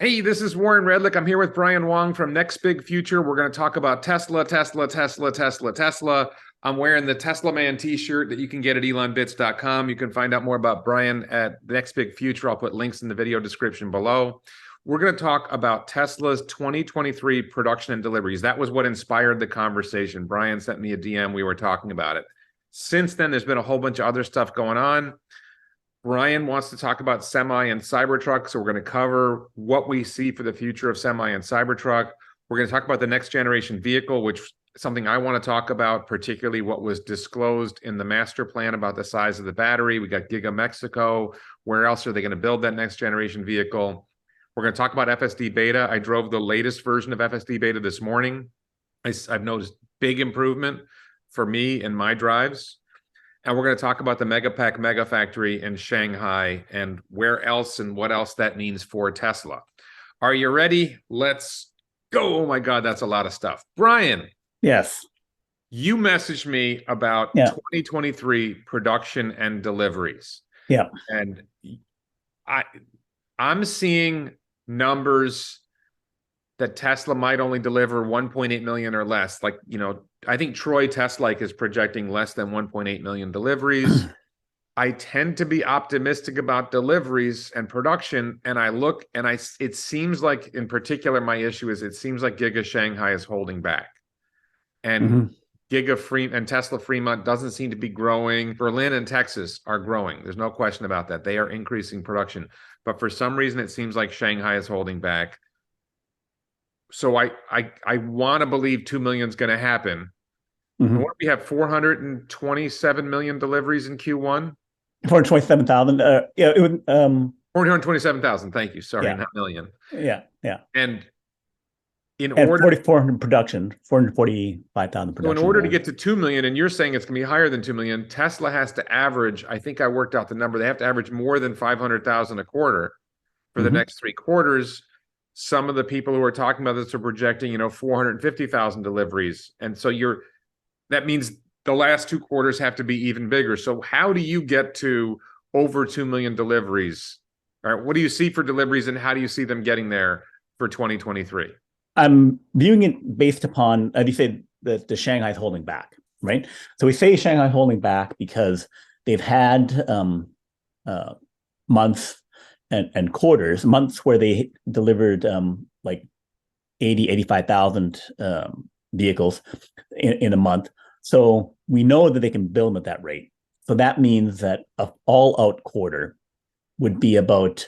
Hey, this is Warren Redlick. I'm here with Brian Wong from Next Big Future. We're going to talk about Tesla, Tesla, Tesla, Tesla, Tesla. I'm wearing the Tesla Man t-shirt that you can get at elonbits.com. You can find out more about Brian at Next Big Future. I'll put links in the video description below. We're going to talk about Tesla's 2023 production and deliveries. That was what inspired the conversation. Brian sent me a DM. We were talking about it. Since then, there's been a whole bunch of other stuff going on. Brian wants to talk about semi and Cybertruck, so we're going to cover what we see for the future of semi and Cybertruck. We're going to talk about the next generation vehicle, which is something I want to talk about, particularly what was disclosed in the master plan about the size of the battery. We got Giga Mexico. Where else are they going to build that next generation vehicle? We're going to talk about FSD beta. I drove the latest version of FSD beta this morning. I've noticed big improvement for me in my drives. And we're going to talk about the Megapack Mega Factory in Shanghai and where else and what else that means for Tesla. Are you ready? Let's go. Oh my God, that's a lot of stuff. Brian. Yes. You messaged me about 2023 production and deliveries. Yeah. And I'm seeing numbers that Tesla might only deliver 1.8 million or less. Like, I think Troy Tesla is projecting less than 1.8 million deliveries. I tend to be optimistic about deliveries and production. And I look and it seems like, in particular, my issue is it seems like Giga Shanghai is holding back. And Tesla Fremont doesn't seem to be growing. Berlin and Texas are growing. There's no question about that. They are increasing production. But for some reason, it seems like Shanghai is holding back. So I want to believe 2 million is going to happen. We have 427 million deliveries in Q1. 427,000. Yeah, it would 427,000. Thank you. Sorry, not million. Yeah. And in order 4,400 production, 445,000 production. So in order to get to 2 million, and you're saying it's going to be higher than 2 million, Tesla has to average. I think I worked out the number. They have to average more than 500,000 a quarter for the next 3 quarters. Some of the people who are talking about this are projecting, 450,000 deliveries. And so that means the last 2 quarters have to be even bigger. So how do you get to over 2 million deliveries? All right, what do you see for deliveries and how do you see them getting there for 2023? I'm viewing it based upon, as you said, the Shanghai's holding back, right? So we say Shanghai holding back because they've had months and quarters, months where they delivered like 85,000 vehicles in a month. So we know that they can build at that rate. So that means that an all-out quarter would be about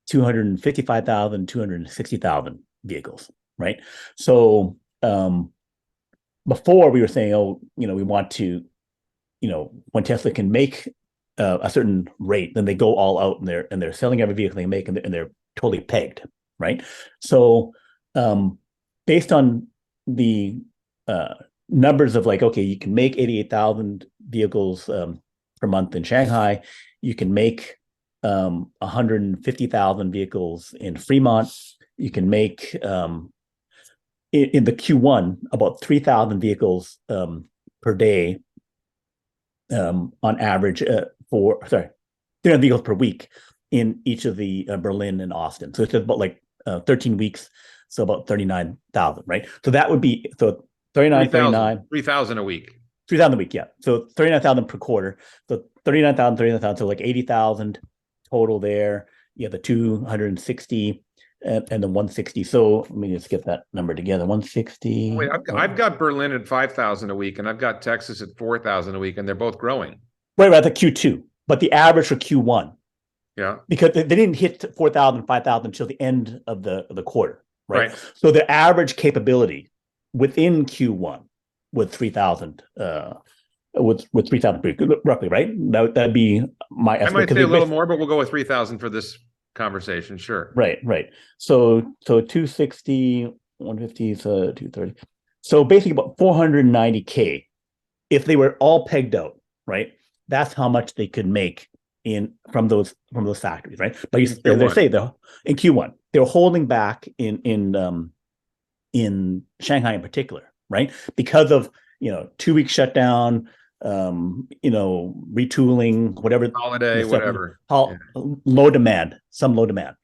255,000, 260,000 vehicles, right? So before we were saying, we want to, when Tesla can make a certain rate, then they go all out and they're selling every vehicle they make and they're totally pegged, right? So based on the numbers of you can make 88,000 vehicles per month in Shanghai, you can make 150,000 vehicles in Fremont, you can make in the Q1 about 3,000 vehicles per day on average 300 vehicles per week in each of the Berlin and Austin. So it's just about 13 weeks, so about 39,000, right? So that would be 3,000 a week. 3,000 a week, yeah. So 39,000 per quarter. So 39,000, so 80,000 total there. You have the 260 and the 160. So let me just get that number together. 160. Wait, I've got Berlin at 5,000 a week, and I've got Texas at 4,000 a week, and they're both growing. Right, at the Q2, but the average for Q1. Yeah. Because they didn't hit 4,000, 5,000 until the end of the quarter, right? So the average capability within Q1 with 3,000 with 3,000 roughly, right? That'd be my estimate. I might say a little more, but we'll go with 3,000 for this conversation. Sure. Right. So 260, 150, so 230. So basically about 490K if they were all pegged out, right? That's how much they could make from those factories, right? But they say though in Q1 they're holding back in Shanghai in particular, right? Because of 2-week shutdown, retooling, whatever, holiday, whatever, low demand,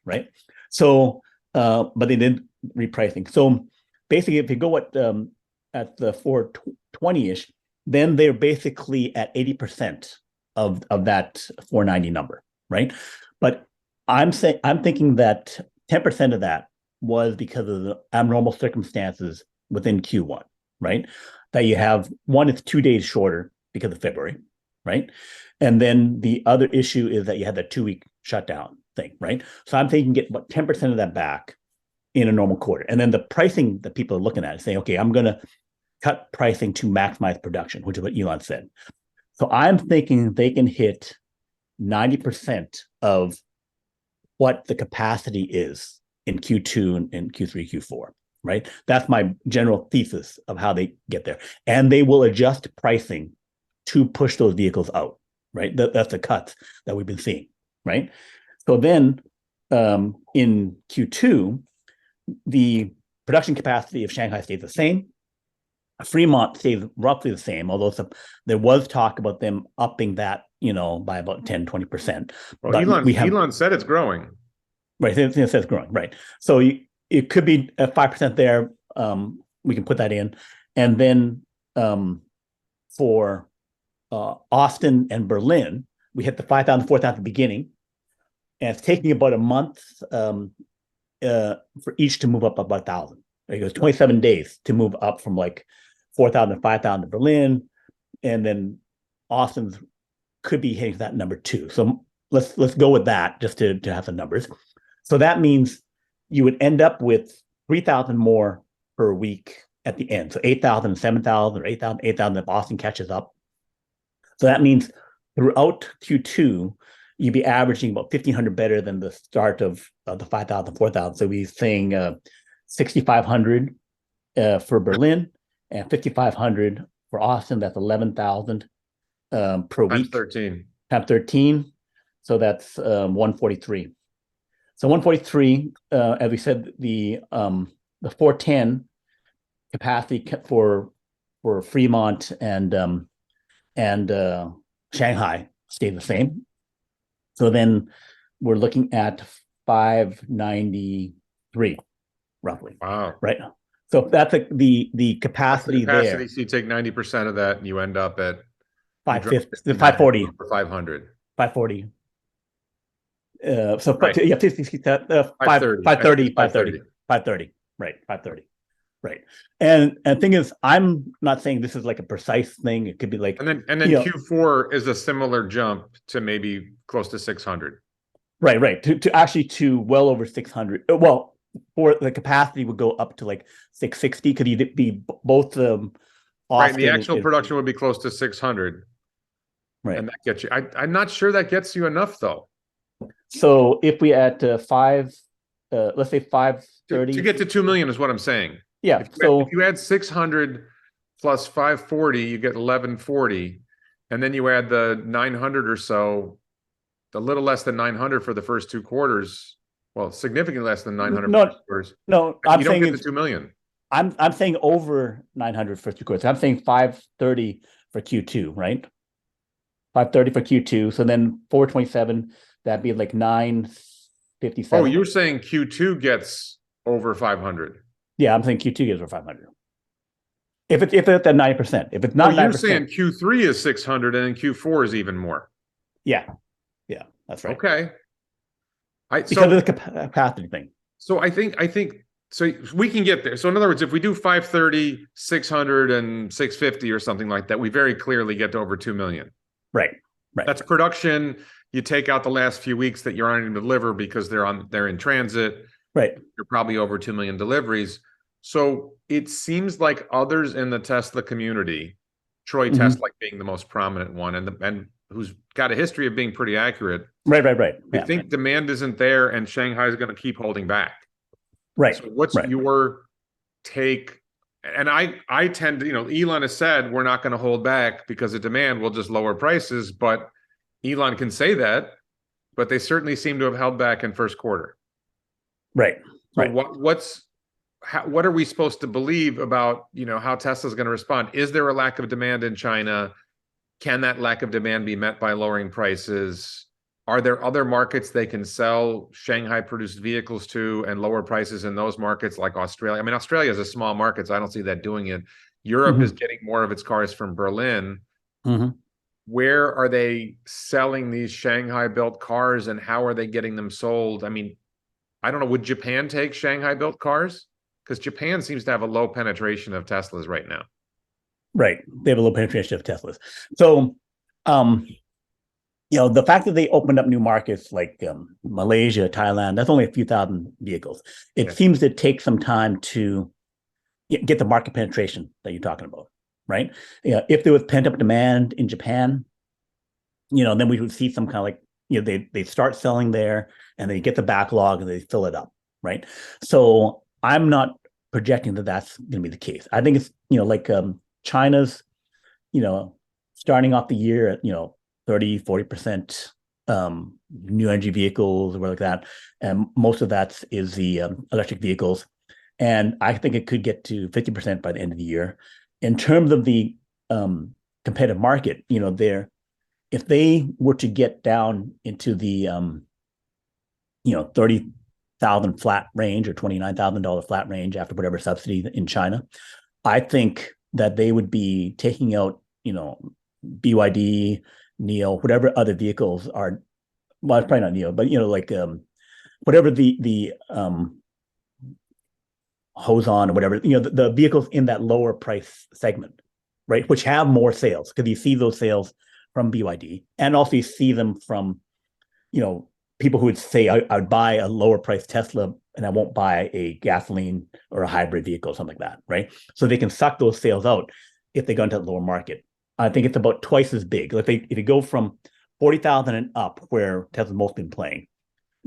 right? So but they did repricing. So basically, if you go at the 420-ish, then they're basically at 80% of that 490 number, right? But I'm thinking that 10% of that was because of the abnormal circumstances within Q1, right? That you have one, it's 2 days shorter because of February, right? And then the other issue is that you had that 2-week shutdown thing, right? So I'm thinking get about 10% of that back in a normal quarter. And then the pricing that people are looking at is saying, okay, I'm going to cut pricing to maximize production, which is what Elon said. So I'm thinking they can hit 90% of what the capacity is in Q2 and Q3, Q4, right? That's my general thesis of how they get there. And they will adjust pricing to push those vehicles out, right? That's the cuts that we've been seeing, right? So then in Q2, the production capacity of Shanghai stays the same. Fremont stays roughly the same, although there was talk about them upping that, by about 10, 20%. Well, but Elon said it's growing. Right, it says it's growing, right. So it could be at 5% there. We can put that in. And then for Austin and Berlin, we hit the 5,000, 4,000 at the beginning. And it's taking about a month for each to move up about 1,000. It goes 27 days to move up from like 4,000 to 5,000 to Berlin. And then Austin could be hitting that number too. So let's go with that just to have the numbers. So that means you would end up with 3,000 more per week at the end. So 8,000, 7,000, or 8,000, 8,000 if Austin catches up. So that means throughout Q2, you'd be averaging about 1,500 better than the start of the 5,000, 4,000. So we're saying 6,500 for Berlin and 5,500 for Austin. That's 11,000 per week. Times 13. So that's 143. So 143, as we said, the 410 capacity for Fremont and Shanghai stayed the same. So then we're looking at 593 roughly. Wow. Right. So that's the capacity there. So you take 90% of that and you end up at 550, 540. 500. 540. So right. Yeah, 530. Right. 530. Right. And thing is, I'm not saying this is like a precise thing. It could be like, and then Q4 is a similar jump to maybe close to 600. Right. To well over 600. Well, for the capacity would go up to like 660. Could you be both right? The actual production would be close to 600. Right. And that gets you. I'm not sure that gets you enough though. So if we add let's say 530 to get to 2 million is what I'm saying. Yeah. If you add 600 plus 540, you get 1140, and then you add the 900 or so, a little less than 900 for the first 2 quarters. Well, significantly less than 900 quarters. No, you don't get to 2 million. I'm saying over 900 for 2 quarters. I'm saying 530 for Q2, right? 530 for Q2. So then 427. That'd be like 957. Oh, you're saying Q2 gets over 500? Yeah, I'm saying Q2 gets over 500. If it's at 9%, if it's not, you're saying Q3 is 600 and then Q4 is even more. Yeah, that's right. Okay, because of the capacity thing. So I think so we can get there. So in other words, if we do 530, 600, and 650 or something like that, we very clearly get to over 2 million. Right. That's production. You take out the last few weeks that you're unable to deliver because they're in transit. Right. You're probably over 2 million deliveries. So it seems like others in the Tesla community, Troy Tesla being the most prominent one, and who's got a history of being pretty accurate. Right. I think demand isn't there, and Shanghai is going to keep holding back. Right. So what's your take? And I tend to, Elon has said we're not going to hold back because of demand. We'll just lower prices. But Elon can say that, but they certainly seem to have held back in first quarter. Right. So what are we supposed to believe about, how Tesla's going to respond? Is there a lack of demand in China? Can that lack of demand be met by lowering prices? are there other markets they can sell Shanghai produced vehicles to and lower prices in those markets like Australia? I mean, Australia is a small market, so I don't see that doing it. Europe is getting more of its cars from Berlin. Where are they selling these Shanghai built cars and how are they getting them sold? I mean, I don't know. Would Japan take Shanghai built cars? Because Japan seems to have a low penetration of Teslas right now. Right. They have a low penetration of Teslas. So, the fact that they opened up new markets like Malaysia, Thailand, that's only a few thousand vehicles. It seems to take some time to get the market penetration that you're talking about, right? If there was pent up demand in Japan, then we would see some kind of like, they start selling there and they get the backlog and they fill it up, right? So I'm not projecting that that's going to be the case. I think it's, like China's, starting off the year at, 30-40% new energy vehicles or like that. And most of that is the electric vehicles. And I think it could get to 50% by the end of the year. In terms of the competitive market, if they were to get down into the 30,000 flat range or $29,000 flat range after whatever subsidy in China, I think that they would be taking out, BYD, NIO, whatever other vehicles are. Well, it's probably not NIO, but like whatever the Hosan or whatever, the vehicles in that lower price segment, right, which have more sales, because you see those sales from BYD, and also you see them from, people who would say, I would buy a lower price Tesla and I won't buy a gasoline or a hybrid vehicle, or something like that, right? So they can suck those sales out if they go into the lower market. I think it's about twice as big. If you go from 40,000 and up, where Tesla's most been playing,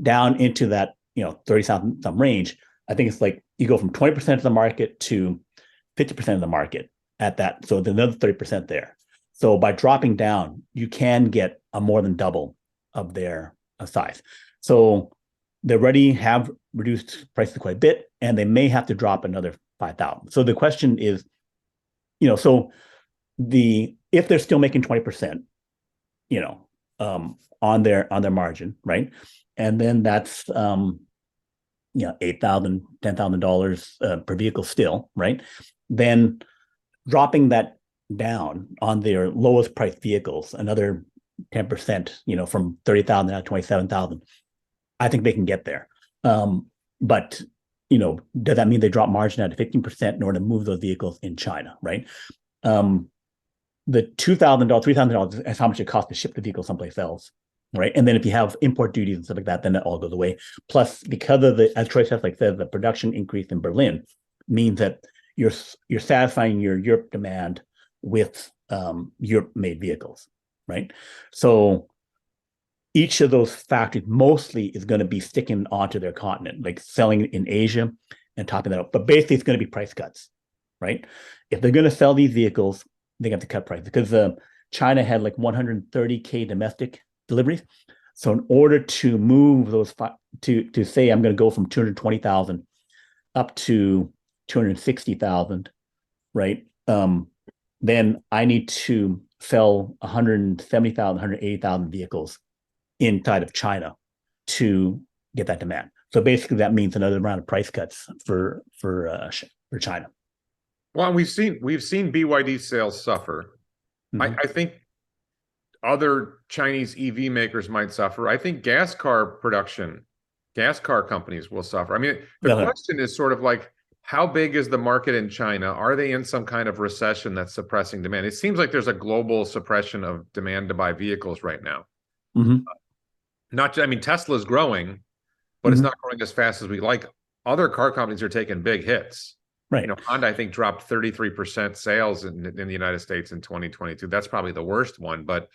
down into that 30,000 some range, I think it's like you go from 20% of the market to 50% of the market at that. So there's another 30% there. So by dropping down, you can get a more than double of their size. So they already have reduced prices quite a bit, and they may have to drop another 5,000. So the question is, if they're still making 20%, on their margin, right? And then that's $8,000, $10,000 per vehicle still, right? Then dropping that down on their lowest priced vehicles, another 10%, from 30,000 down to 27,000. I think they can get there. But does that mean they drop margin out to 15% in order to move those vehicles in China, right? The $2,000, $3,000 is how much it costs to ship the vehicle someplace else, right? And then if you have import duties and stuff like that, then it all goes away. Plus, because of as Troy says, the production increase in Berlin means that you're satisfying your Europe demand with Europe-made vehicles, right? So each of those factories mostly is going to be sticking onto their continent, like selling in Asia and topping that up. But basically, it's going to be price cuts, right? If they're going to sell these vehicles, they have to cut prices, because China had like 130K domestic deliveries. So in order to move those to say I'm going to go from 220,000 up to 260,000, right? Then I need to sell 170,000, 180,000 vehicles inside of China to get that demand. So basically, that means another round of price cuts for China. Well, we've seen BYD sales suffer. I think other Chinese EV makers might suffer. I think gas car companies will suffer. I mean, the question is sort of like, how big is the market in China? Are they in some kind of recession that's suppressing demand? It seems like there's a global suppression of demand to buy vehicles right now. Tesla's growing, but it's not growing as fast as we like. Other car companies are taking big hits. Right. Honda, I think, dropped 33% sales in the United States in 2022. That's probably the worst one. But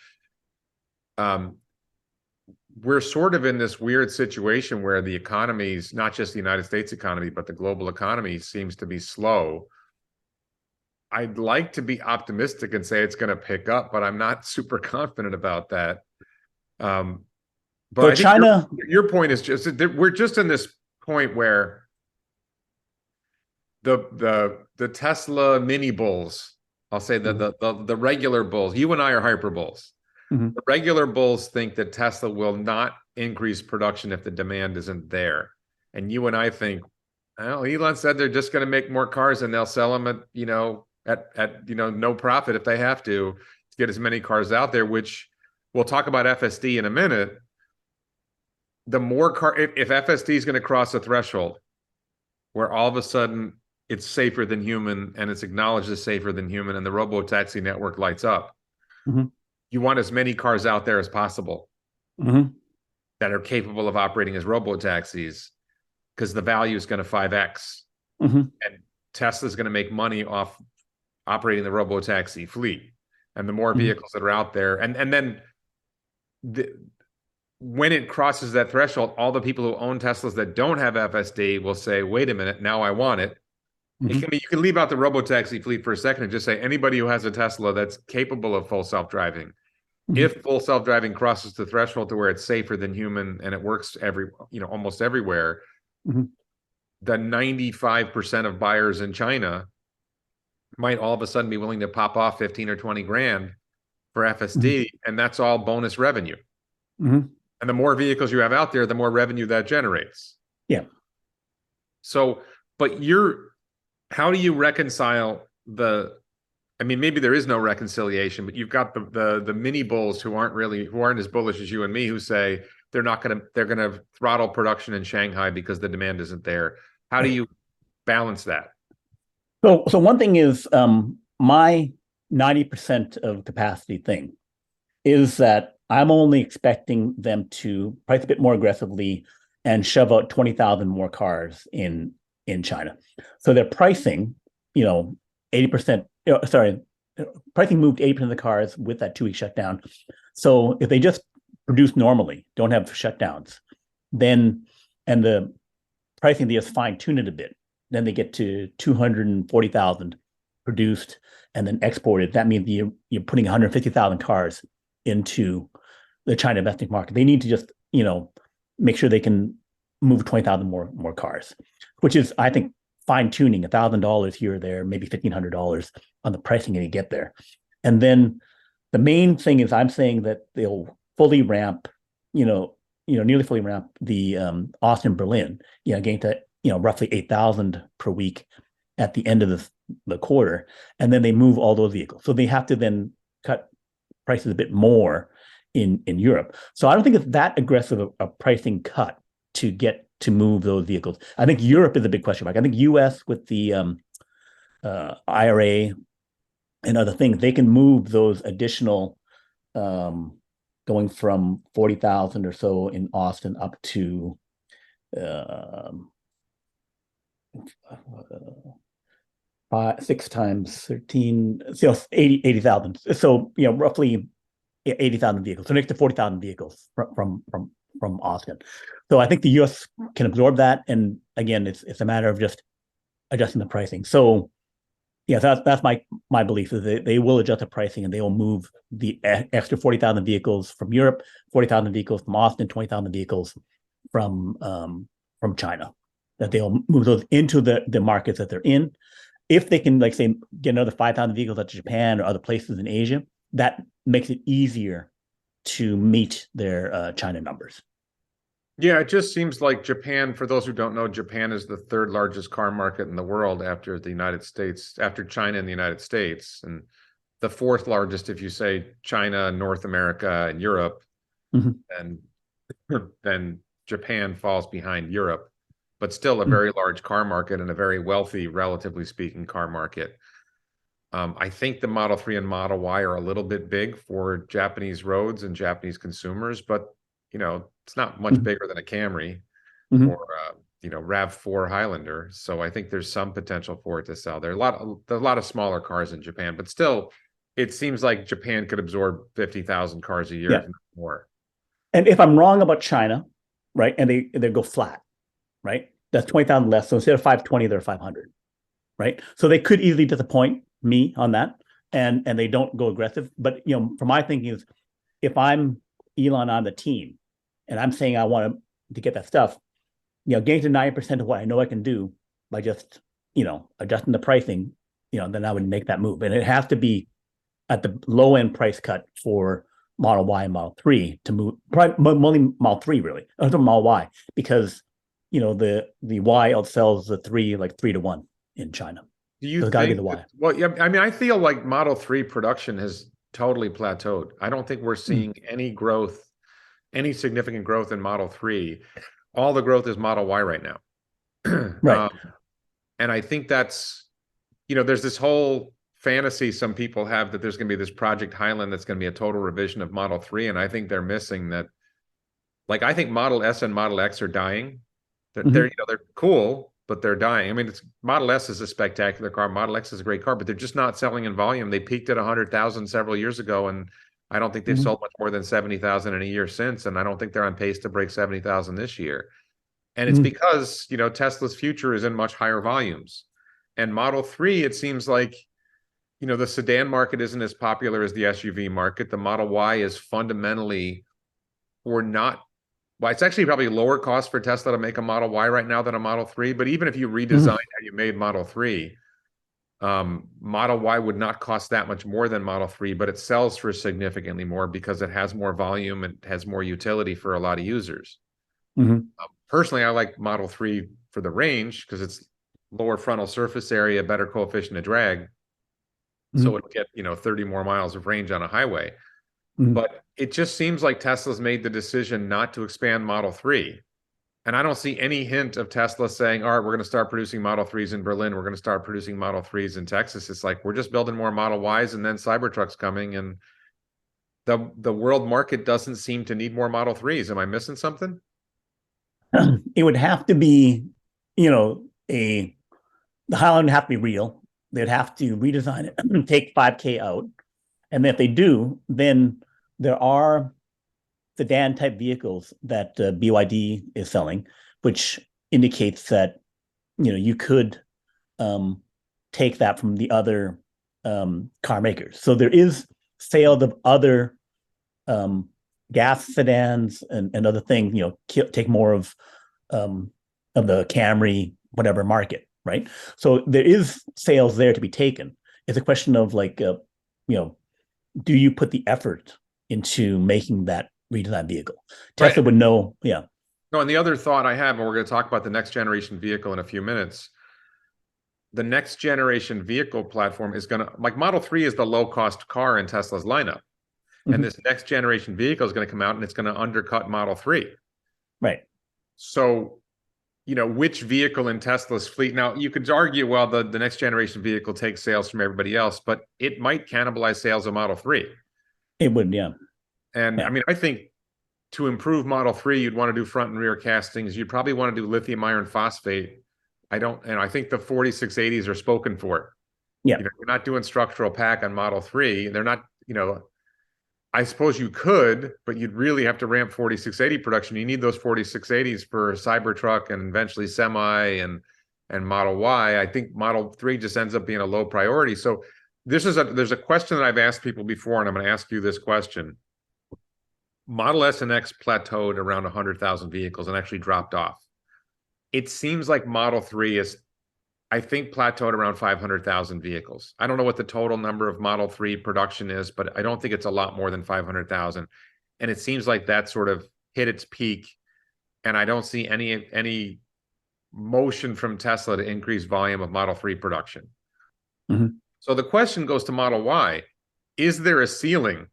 we're sort of in this weird situation where the economy's, not just the United States economy, but the global economy seems to be slow. I'd like to be optimistic and say it's going to pick up, but I'm not super confident about that. But I think China, your point is just that we're just in this point where the Tesla mini bulls, I'll say the regular bulls, you and I are hyper bulls. Mhm. The regular bulls think that Tesla will not increase production if the demand isn't there. And you and I think, well, Elon said they're just going to make more cars and they'll sell them at no profit if they have to get as many cars out there, which we'll talk about FSD in a minute. The more car, if FSD is going to cross a threshold where all of a sudden it's safer than human and it's acknowledged as safer than human and the robo-taxi network lights up, Mhm. you want as many cars out there as possible Mhm. that are capable of operating as robo-taxis because the value is going to 5x. Mhm. And Tesla's going to make money off operating the robo-taxi fleet. And the more Mhm. vehicles that are out there, and then when it crosses that threshold, all the people who own Teslas that don't have FSD will say, wait a minute, now I want it. It Mhm. can be, you can leave out the robo-taxi fleet for a second and just say anybody who has a Tesla that's capable of full self-driving, Mhm. if full self-driving crosses the threshold to where it's safer than human and it works almost everywhere, Mhm. the 95% of buyers in China might all of a sudden be willing to pop off 15 or 20 grand for Mhm. FSD, and that's all bonus revenue. Mhm. And the more vehicles you have out there, the more revenue that generates. Yeah. So, but how do you reconcile I mean, maybe there is no reconciliation, but you've got the mini bulls who aren't as bullish as you and me, who say they're gonna throttle production in Shanghai because the demand isn't there. How do Right. you balance that? So one thing is my 90% of capacity thing is that I'm only expecting them to price a bit more aggressively and shove out 20,000 more cars in China. So their pricing, 80%, sorry, pricing moved 80% of the cars with that 2-week shutdown. So if they just produce normally, don't have shutdowns, then and the pricing they just fine tune it a bit, then they get to 240,000 produced and then exported. That means you're putting 150,000 cars into the China domestic market. They need to just, make sure they can move 20,000 more cars, which is, I think, fine tuning $1,000 here or there, maybe $1,500 on the pricing and you get there. And then the main thing is I'm saying that they'll fully ramp, nearly fully ramp the Austin, Berlin, getting to, roughly 8,000 per week at the end of the quarter. And then they move all those vehicles. So they have to then cut prices a bit more in Europe. So I don't think it's that aggressive a pricing cut to move those vehicles. I think Europe is a big question mark. I think US with the IRA and other things, they can move those additional going from 40,000 or so in Austin up to 6 times 13, 80,000. So, roughly 80,000 vehicles. So next to 40,000 vehicles from Austin. So I think the US can absorb that. And again, it's a matter of just adjusting the pricing. So yeah, that's my belief is they will adjust the pricing and they will move the extra 40,000 vehicles from Europe, 40,000 vehicles from Austin, 20,000 vehicles from China. That they'll move those into the markets that they're in. If they can, like say, get another 5,000 vehicles out to Japan or other places in Asia, that makes it easier to meet their China numbers. Yeah, it just seems like Japan, for those who don't know, Japan is the third largest car market in the world after the United States, after China and the United States, and the fourth largest if you say China, North America, and Europe, Mhm. and then Japan falls behind Europe, but still a Mhm. very large car market and a very wealthy, relatively speaking, car market. I think the Model 3 and Model Y are a little bit big for Japanese roads and Japanese consumers, but it's not much Mhm. bigger than a Camry Mhm. or RAV4 Highlander. So I think there's some potential for it to sell. There's a lot of smaller cars in Japan, but still, it seems like Japan could absorb 50,000 cars a year, Yeah. if not more. And if I'm wrong about China, right, and they go flat, right, that's 20,000 less. So instead of 520, they're 500, right? So they could easily disappoint me on that, and they don't go aggressive. But from my thinking is, if I'm Elon on the team, and I'm saying I want to get that stuff, getting to 90% of what I know I can do by just adjusting the pricing, then I would make that move, and it has to be at the low end price cut for Model Y and Model 3 to move, probably only Model 3 really, or Model Y, because the Y outsells the 3 like 3-1 in China. Do you So it's got to be the think Y. well, yeah, I mean, I feel like Model 3 production has totally plateaued. I don't think we're Mm. seeing any growth, any significant growth in Model 3. All the growth is Model Y right now. Right. And I think that's, there's this whole fantasy some people have that there's going to be this Project Highland that's going to be a total revision of Model 3. And I think they're missing that. Like, I think Model S and Model X are dying. They're Mm-hmm. they're cool, but they're dying. I mean, Model S is a spectacular car. Model X is a great car, but they're just not selling in volume. They peaked at 100,000 several years ago, and I don't think they've Mm-hmm. sold much more than 70,000 in a year since. And I don't think they're on pace to break 70,000 this year. And it's Mm-hmm. because, Tesla's future is in much higher volumes. And Model 3, it seems like, the sedan market isn't as popular as the SUV market. The Model Y is fundamentally, or not, well, it's actually probably lower cost for Tesla to make a Model Y right now than a Model 3. But even if you redesign Mm-hmm. how you made Model 3, Model Y would not cost that much more than Model 3, but it sells for significantly more because it has more volume and has more utility for a lot of users. Mm-hmm. Personally, I like Model 3 for the range because it's lower frontal surface area, better coefficient of drag. So it'll get, 30 more miles of range on a highway. Mm-hmm. But it just seems like Tesla's made the decision not to expand Model 3. And I don't see any hint of Tesla saying, all right, we're going to start producing Model 3s in Berlin. We're going to start producing Model 3s in Texas. It's like, we're just building more Model Ys and then Cybertruck's coming. And the world market doesn't seem to need more Model 3s. Am I missing something? It would have to be, the Highland would have to be real. They'd have to redesign it, take 5K out. And if they do, then there are sedan type vehicles that BYD is selling, which indicates that you could take that from the other car makers. So there is sales of other gas sedans and other things. Take more of the Camry whatever market, right? So there is sales there to be taken. It's a question of like, do you put the effort into making that redesigned vehicle? Right. Tesla would know, yeah. No, and the other thought I have, and we're going to talk about the next generation vehicle in a few minutes. The next generation vehicle platform is going to, like, Model 3 is the low cost car in Tesla's lineup. Mm-hmm. And this next generation vehicle is going to come out and it's going to undercut Model 3. Right. So, which vehicle in Tesla's fleet? Now, you could argue, well, the next generation vehicle takes sales from everybody else, but it might cannibalize sales of Model 3. It would, yeah. And Yeah. I mean, I think to improve Model 3, you'd want to do front and rear castings. You'd probably want to do lithium iron phosphate. I think the 4680s are spoken for. Yeah. You're not doing structural pack on Model 3. They're not, I suppose you could, but you'd really have to ramp 4680 production. You need those 4680s for Cybertruck and eventually Semi and Model Y. I think Model 3 just ends up being a low priority. So there's a question that I've asked people before, and I'm going to ask you this question. Model S and X plateaued around 100,000 vehicles and actually dropped off. It seems like Model 3 is, I think, plateaued around 500,000 vehicles. I don't know what the total number of Model 3 production is, but I don't think it's a lot more than 500,000. And it seems like that sort of hit its peak. And I don't see any motion from Tesla to increase volume of Model 3 production. Mm-hmm. So the question goes to Model Y. Is there a ceiling?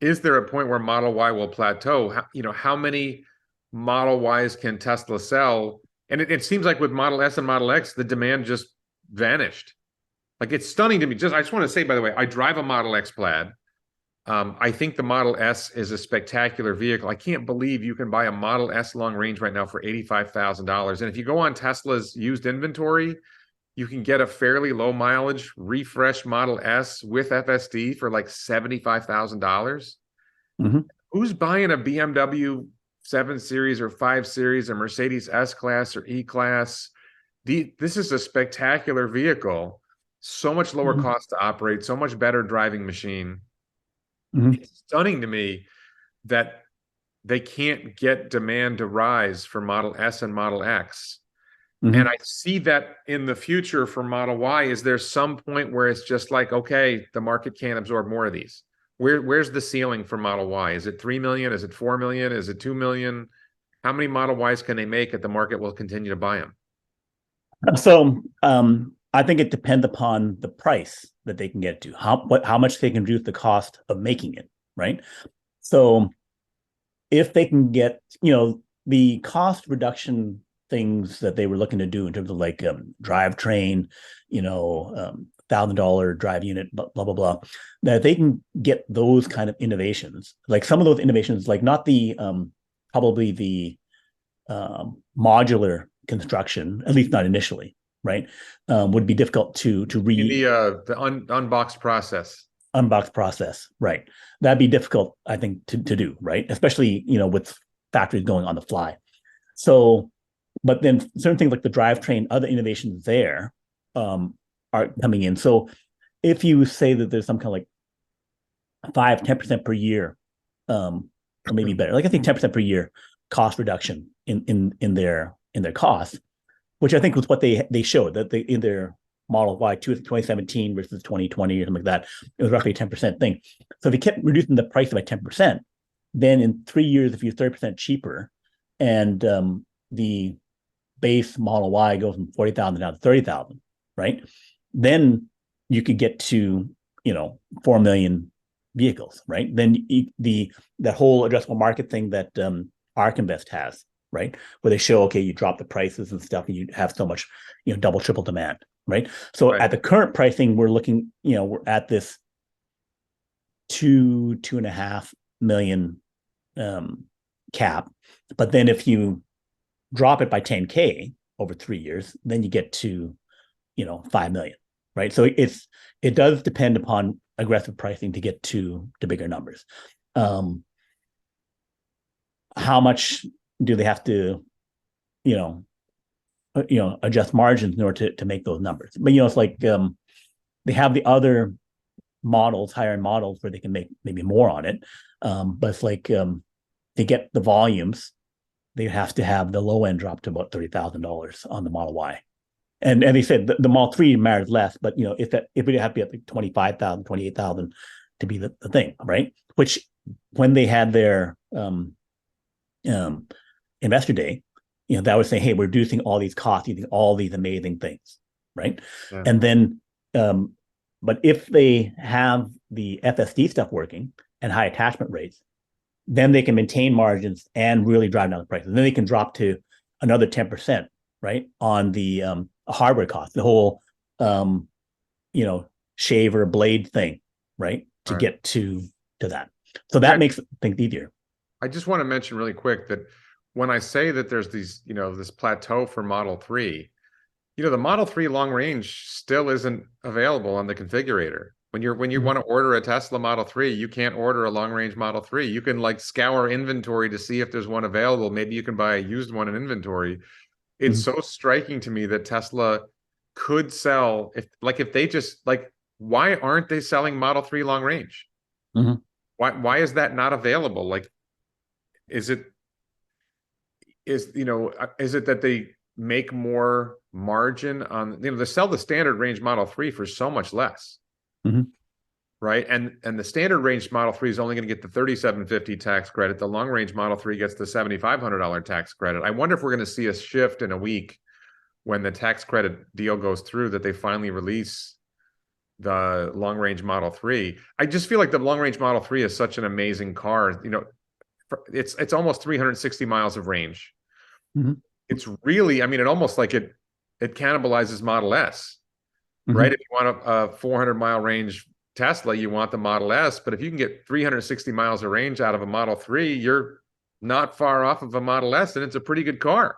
Is there a point where Model Y will plateau? How many Model Ys can Tesla sell? And it seems like with Model S and Model X, the demand just vanished. Like, it's stunning to me. I just want to say, by the way, I drive a Model X Plaid. I think the Model S is a spectacular vehicle. I can't believe you can buy a Model S long range right now for $85,000. And if you go on Tesla's used inventory, you can get a fairly low mileage refresh Model S with FSD for like $75,000. Mm-hmm. Who's buying a BMW 7 Series or 5 Series, a Mercedes S-Class or E-Class? This is a spectacular vehicle. So much lower Mm-hmm. cost to operate, so much better driving machine. Mm-hmm. It's stunning to me that they can't get demand to rise for Model S and Model X. Mm-hmm. And I see that in the future for Model Y. Is there some point where it's just like, okay, the market can't absorb more of these? Where's the ceiling for Model Y? Is it 3 million? Is it 4 million? Is it 2 million? How many Model Ys can they make that the market will continue to buy them? So I think it depends upon the price that they can get to, how much they can reduce the cost of making it, right? So if they can get, the cost reduction things that they were looking to do in terms of like drivetrain, $1,000 drive unit, blah, blah, blah, that they can get those kind of innovations, like some of those innovations, like not the probably the modular construction, at least not initially, right? Would be difficult to The unboxed process. unbox process, right? That'd be difficult, I think, to do, right? Especially with factories going on the fly. So, but then certain things like the drivetrain, other innovations there are coming in. So if you say that there's some kind of like 5-10% per year, or maybe better, like I think 10% per year cost reduction in their costs, which I think was what they showed that they in their Model Y 2017 versus 2020 or something like that. It was roughly a 10% thing. So if they kept reducing the price by 10%, then in 3 years, if you're 30% cheaper, and the base Model Y goes from 40,000 down to 30,000, right? Then you could get to 4 million vehicles, right? Then that whole addressable market thing that ARK Invest has, right, where they show, okay, you drop the prices and stuff, and you have so much, double, triple demand, right? So Right. at the current pricing, we're looking, we're at this 2.5 million cap, but then if you drop it by 10K over 3 years, then you get to 5 million, right? So it does depend upon aggressive pricing to get to bigger numbers. How much do they have to adjust margins in order to make those numbers? But it's like they have the other models, higher end models, where they can make maybe more on it, but it's like to get the volumes, they have to have the low end drop to about $30,000 on the Model Y. And they said the Model 3 matters less, but if it have to be at like 25,000, 28,000 to be the thing, right? Which when they had their investor day, that was saying, hey, we're reducing all these costs using all these amazing things, right? Yeah. And then but if they have the FSD stuff working and high attachment rates, then they can maintain margins and really drive down the prices. And then they can drop to another 10%, right, on the hardware cost, the whole shaver blade thing, right, to Right. get to that. So that makes things easier. I just want to mention really quick that when I say that there's these, this plateau for Model 3, the Model 3 long range still isn't available on the configurator. When you want to order a Tesla Model 3, you can't order a long range Model 3. You can like scour inventory to see if there's one available. Maybe you can buy a used one in inventory. It's so striking to me that Tesla could sell if they just like, why aren't they selling Model 3 long range? Mm-hmm. Why is that not available? Like, is it that they make more margin on, they sell the standard range Model 3 for so much less. Mm-hmm. Right. And the standard range Model 3 is only going to get the $3,750 tax credit. The long range Model 3 gets the $7,500 tax credit. I wonder if we're going to see a shift in a week when the tax credit deal goes through, that they finally release the long range Model 3. I just feel like the long range Model 3 is such an amazing car. It's almost 360 miles of range. Mm-hmm. It's really, it almost like it cannibalizes Model S, Mm-hmm. right? If you want a 400-mile range Tesla, you want the Model S, but if you can get 360 miles of range out of a Model 3, you're not far off of a Model S, and it's a pretty good car.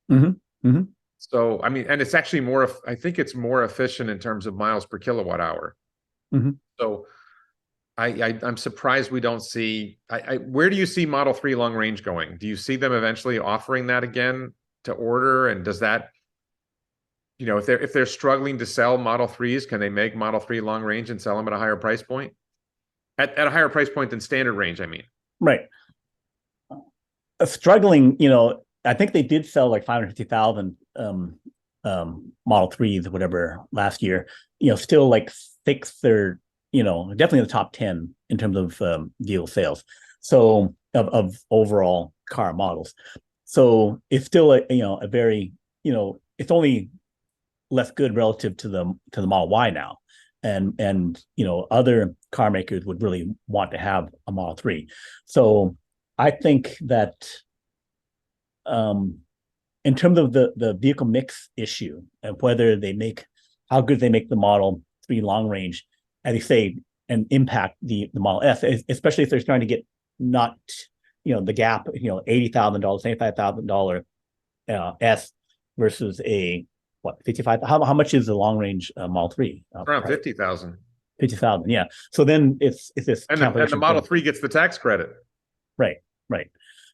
Mm-hmm. Mm-hmm. So, and it's actually I think it's more efficient in terms of miles per kilowatt hour. Mm-hmm. So I'm surprised we don't see, where do you see Model 3 long range going? Do you see them eventually offering that again to order? And does that, if they're struggling to sell Model 3s, can they make Model 3 long range and sell them at a higher price point? At a higher price point than standard range, I mean. Right. Struggling, I think they did sell like 550,000 Model 3s or whatever last year. Still like sixth or definitely the top 10 in terms of vehicle sales. So of overall car models. So it's still a very, it's only less good relative to the Model Y now. And other car makers would really want to have a Model 3. So I think that in terms of the vehicle mix issue and whether how good they make the Model 3 long range, as you say, and impact the Model S, especially if they're trying to get not, the gap, $80,000, $75,000 S versus a, what, 55? How much is the long range Model 3? Around 50,000. 50,000, yeah. So then it's this And the Model 3 gets the tax credit. Right, right.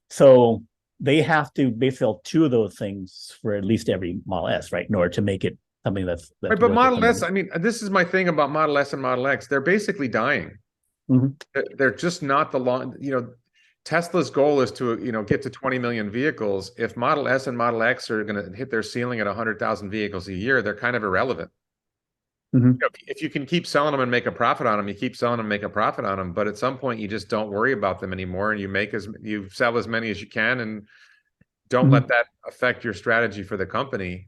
So they have to basically sell two of those things for at least every Model S, right? In order to make it something that's right. But Model S, I mean, this is my thing about Model S and Model X. They're basically dying. They're just not the long, Tesla's goal is to, get to 20 million vehicles. If Model S and Model X are going to hit their ceiling at 100,000 vehicles a year, they're kind of irrelevant. If you can keep selling them and make a profit on them, you keep selling them and make a profit on them. But at some point, you just don't worry about them anymore, and you sell as many as you can, and don't let that affect your strategy for the company.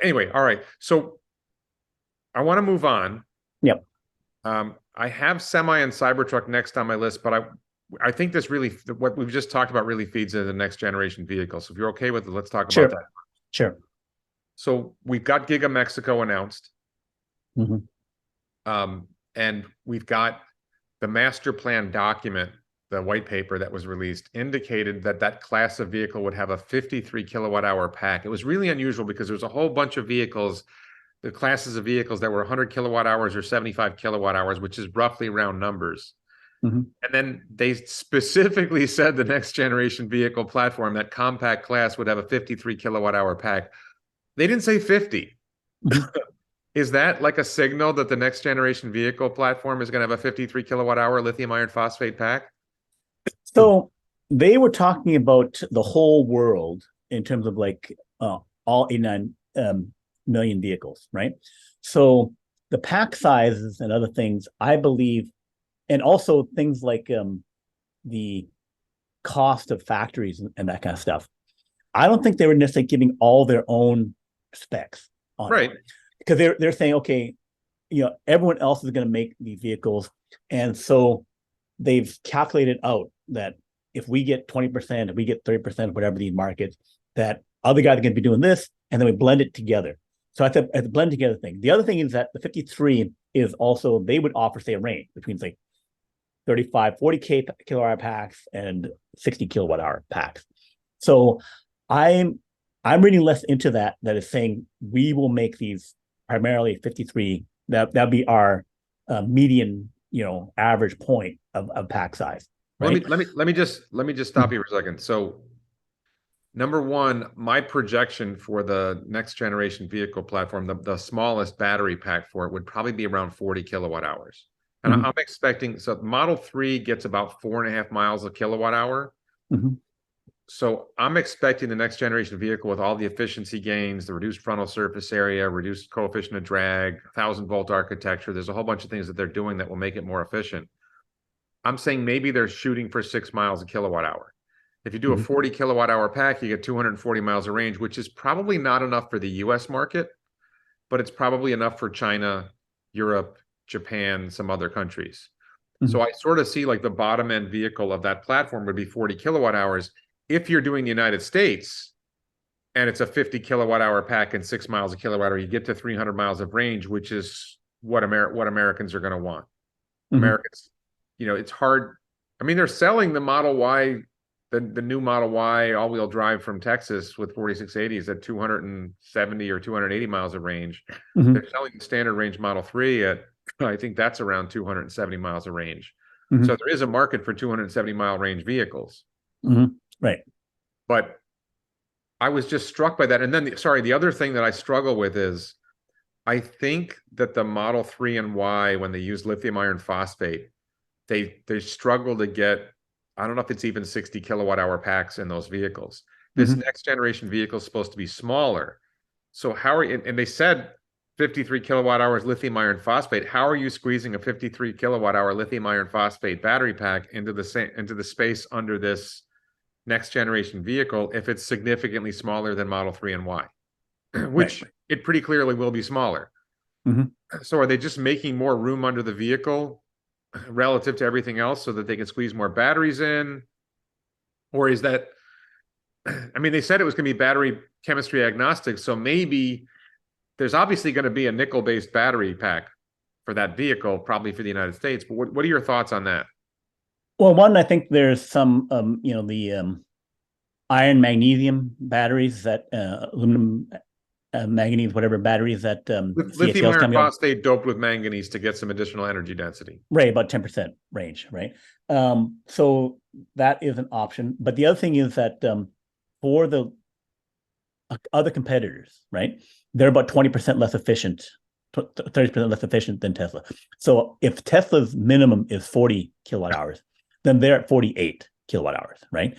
Anyway, all right. So I want to move on. Yep. I have Semi and Cybertruck next on my list, but I think this really, what we've just talked about, really feeds into the next generation vehicle. So if you're okay with it, let's talk about that. Sure. So we've got Giga Mexico announced. And we've got the master plan document, the white paper that was released, indicated that class of vehicle would have a 53 kilowatt hour pack. It was really unusual because there was a whole bunch of vehicles, the classes of vehicles that were 100 kilowatt hours or 75 kilowatt hours, which is roughly round numbers. And then they specifically said the next generation vehicle platform, that compact class, would have a 53 kilowatt hour pack. They didn't say 50. Is that like a signal that the next generation vehicle platform is going to have a 53 kilowatt hour lithium iron phosphate pack? So they were talking about the whole world in terms of like all 89 million vehicles, right? So the pack sizes and other things, I believe, and also things like the cost of factories and that kind of stuff. I don't think they were necessarily giving all their own specs on it. Because they're saying, okay, everyone else is going to make these vehicles, and so they've calculated out that if we get 20%, if we get 30%, whatever these markets, that other guys are going to be doing this, and then we blend it together. So it's a blend together thing. The other thing is that the 53 is also, they would offer, say, a range between like 35, 40 kilowatt hour packs and 60 kilowatt hour packs. So I'm reading less into that is saying we will make these primarily 53. That'd be our median, average point of pack size. Right? Let me just stop you for a second. So, number one, my projection for the next generation vehicle platform, the smallest battery pack for it would probably be around 40 kilowatt hours. And I'm expecting, so Model 3 gets about 4.5 miles a kilowatt hour. So I'm expecting the next generation vehicle with all the efficiency gains, the reduced frontal surface area, reduced coefficient of drag, 1,000-volt architecture. There's a whole bunch of things that they're doing that will make it more efficient. I'm saying maybe they're shooting for 6 miles a kilowatt hour. If you do a 40 kilowatt hour pack, you get 240 miles of range, which is probably not enough for the US market, but it's probably enough for China, Europe, Japan, some other countries. So I sort of see like the bottom end vehicle of that platform would be 40 kilowatt hours. If you're doing the United States and it's a 50 kilowatt hour pack and 6 miles a kilowatt hour, you get to 300 miles of range, which is what Americans are going to want. Americans, it's hard. I mean, they're selling the Model Y, the new Model Y all-wheel drive from Texas with 4680s at 270 or 280 miles of range. They're selling the standard range Model 3 at, I think that's around 270 miles of range. So there is a market for 270 mile range vehicles. Right. But I was just struck by that. And then, the other thing that I struggle with is I think that the Model 3 and Y, when they use lithium iron phosphate, they struggle to get, I don't know if it's even 60 kilowatt hour packs in those vehicles. This next generation vehicle is supposed to be smaller. So and they said 53 kilowatt hours lithium iron phosphate. How are you squeezing a 53 kilowatt hour lithium iron phosphate battery pack into the space under this next generation vehicle if it's significantly smaller than Model 3 and Y, which it pretty clearly will be smaller. So are they just making more room under the vehicle relative to everything else so that they can squeeze more batteries in? Or is that, I mean, they said it was going to be battery chemistry agnostic, so maybe there's obviously going to be a nickel-based battery pack for that vehicle, probably for the United States. But what are your thoughts on that? Well, one, I think there's some, the iron magnesium batteries that aluminum manganese, whatever batteries that lithium iron phosphate doped with manganese to get some additional energy density. Right, about 10% range, right? So that is an option. But the other thing is that for the other competitors, right, they're about 20% less efficient, 30% less efficient than Tesla. So if Tesla's minimum is 40 kilowatt hours, then they're at 48 kilowatt hours, right?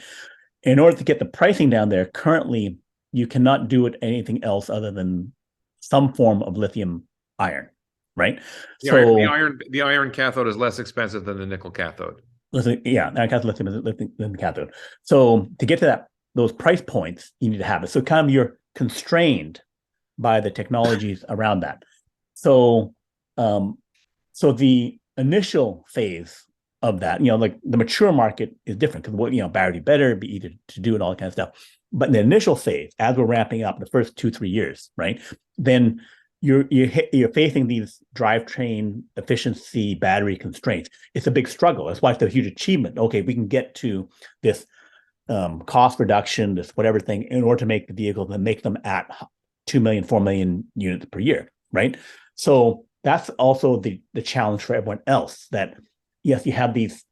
In order to get the pricing down there, currently you cannot do it anything else other than some form of lithium iron, right? The iron cathode is less expensive than the nickel cathode. Yeah, lithium is lithium cathode. So to get to those price points, you need to have it. So kind of you're constrained by the technologies around that. So, so the initial phase of that, like the mature market is different because battery better, be easier to do, and all that kind of stuff. But in the initial phase, as we're ramping up the first 2-3 years, right, then you're facing these drivetrain efficiency battery constraints. It's a big struggle. That's why it's a huge achievement. Okay, we can get to this cost reduction, this whatever thing, in order to make the vehicles and make them at 2 million, 4 million units per year, right? So that's also the challenge for everyone else. That yes, you have these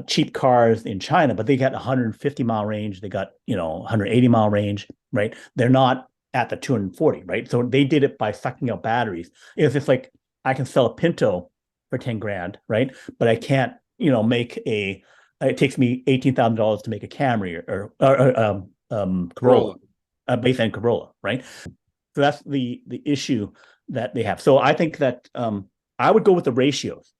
cheap cars in China, but they got 150-mile range. They got 180-mile range, right? They're not at the 240, right? So they did it by sucking out batteries. It's just like I can sell a Pinto for 10 grand, right? But I can't, make it takes me $18,000 to make a Camry or Corolla, a base end Corolla, right? So that's the issue that they have. So I think that I would go with the ratios.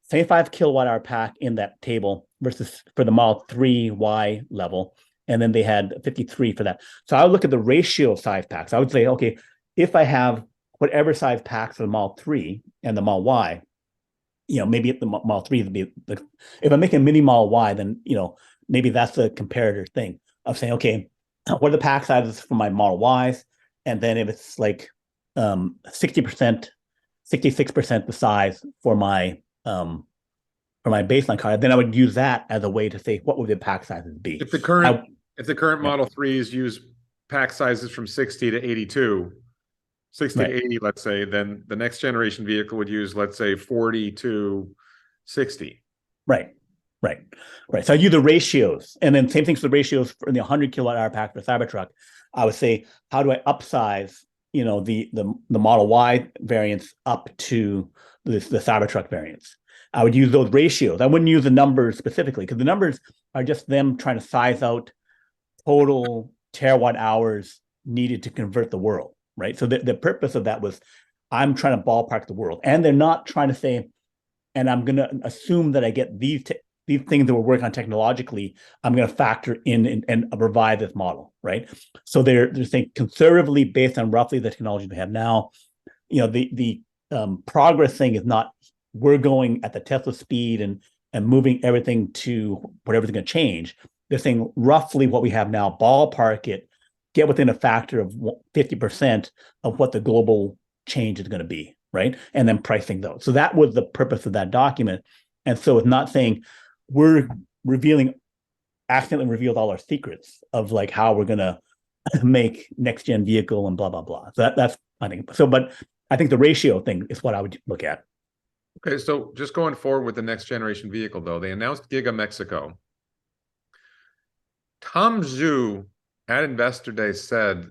75 kilowatt hour pack in that table versus for the Model 3 Y level. And then they had 53 for that. So I would look at the ratio of size packs. I would say, okay, if I have whatever size packs for the Model 3 and the Model Y, maybe the Model 3 would be if I'm making a mini Model Y, then maybe that's the comparator thing of saying, okay, what are the pack sizes for my Model Ys? And then if it's like 60%, 66% the size for my baseline car, then I would use that as a way to say what would the pack sizes be. If the current Model 3s use pack sizes from 60 to 82, 60 to 80, let's say, then the next generation vehicle would use, let's say, 40 to 60. Right. So I use the ratios, and then same thing for the ratios for the 100 kilowatt hour pack for Cybertruck. I would say, how do I upsize, the Model Y variants up to the Cybertruck variants? I would use those ratios. I wouldn't use the numbers specifically because the numbers are just them trying to size out total terawatt hours needed to convert the world, right? So the purpose of that was I'm trying to ballpark the world, and they're not trying to say, and I'm going to assume that I get these things that we're working on technologically, I'm going to factor in and provide this model, right? So they're saying conservatively based on roughly the technology we have now, the progress thing is not we're going at the Tesla speed and moving everything to whatever's going to change. They're saying roughly what we have now, ballpark it, get within a factor of 50% of what the global change is going to be, right? And then pricing those. So that was the purpose of that document. And so it's not saying we're accidentally revealed all our secrets of like how we're going to make next gen vehicle and blah, blah, blah. So that's, I think, so, but I think the ratio thing is what I would look at. Okay. So just going forward with the next generation vehicle though, they announced Giga Mexico. Tom Zhu at Investor Day said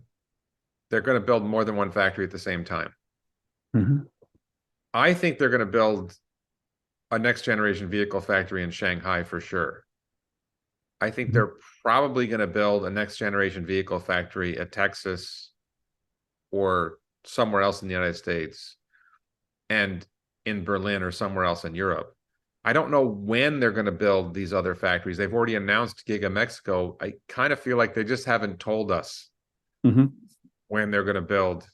they're going to build more than one factory at the same time. Mm-hmm. I think they're going to build a next generation vehicle factory in Shanghai for sure. I think they're probably going to build a next generation vehicle factory at Texas or somewhere else in the United States and in Berlin or somewhere else in Europe. I don't know when they're going to build these other factories. They've already announced Giga Mexico. I kind of feel like they just haven't told us when they're going to build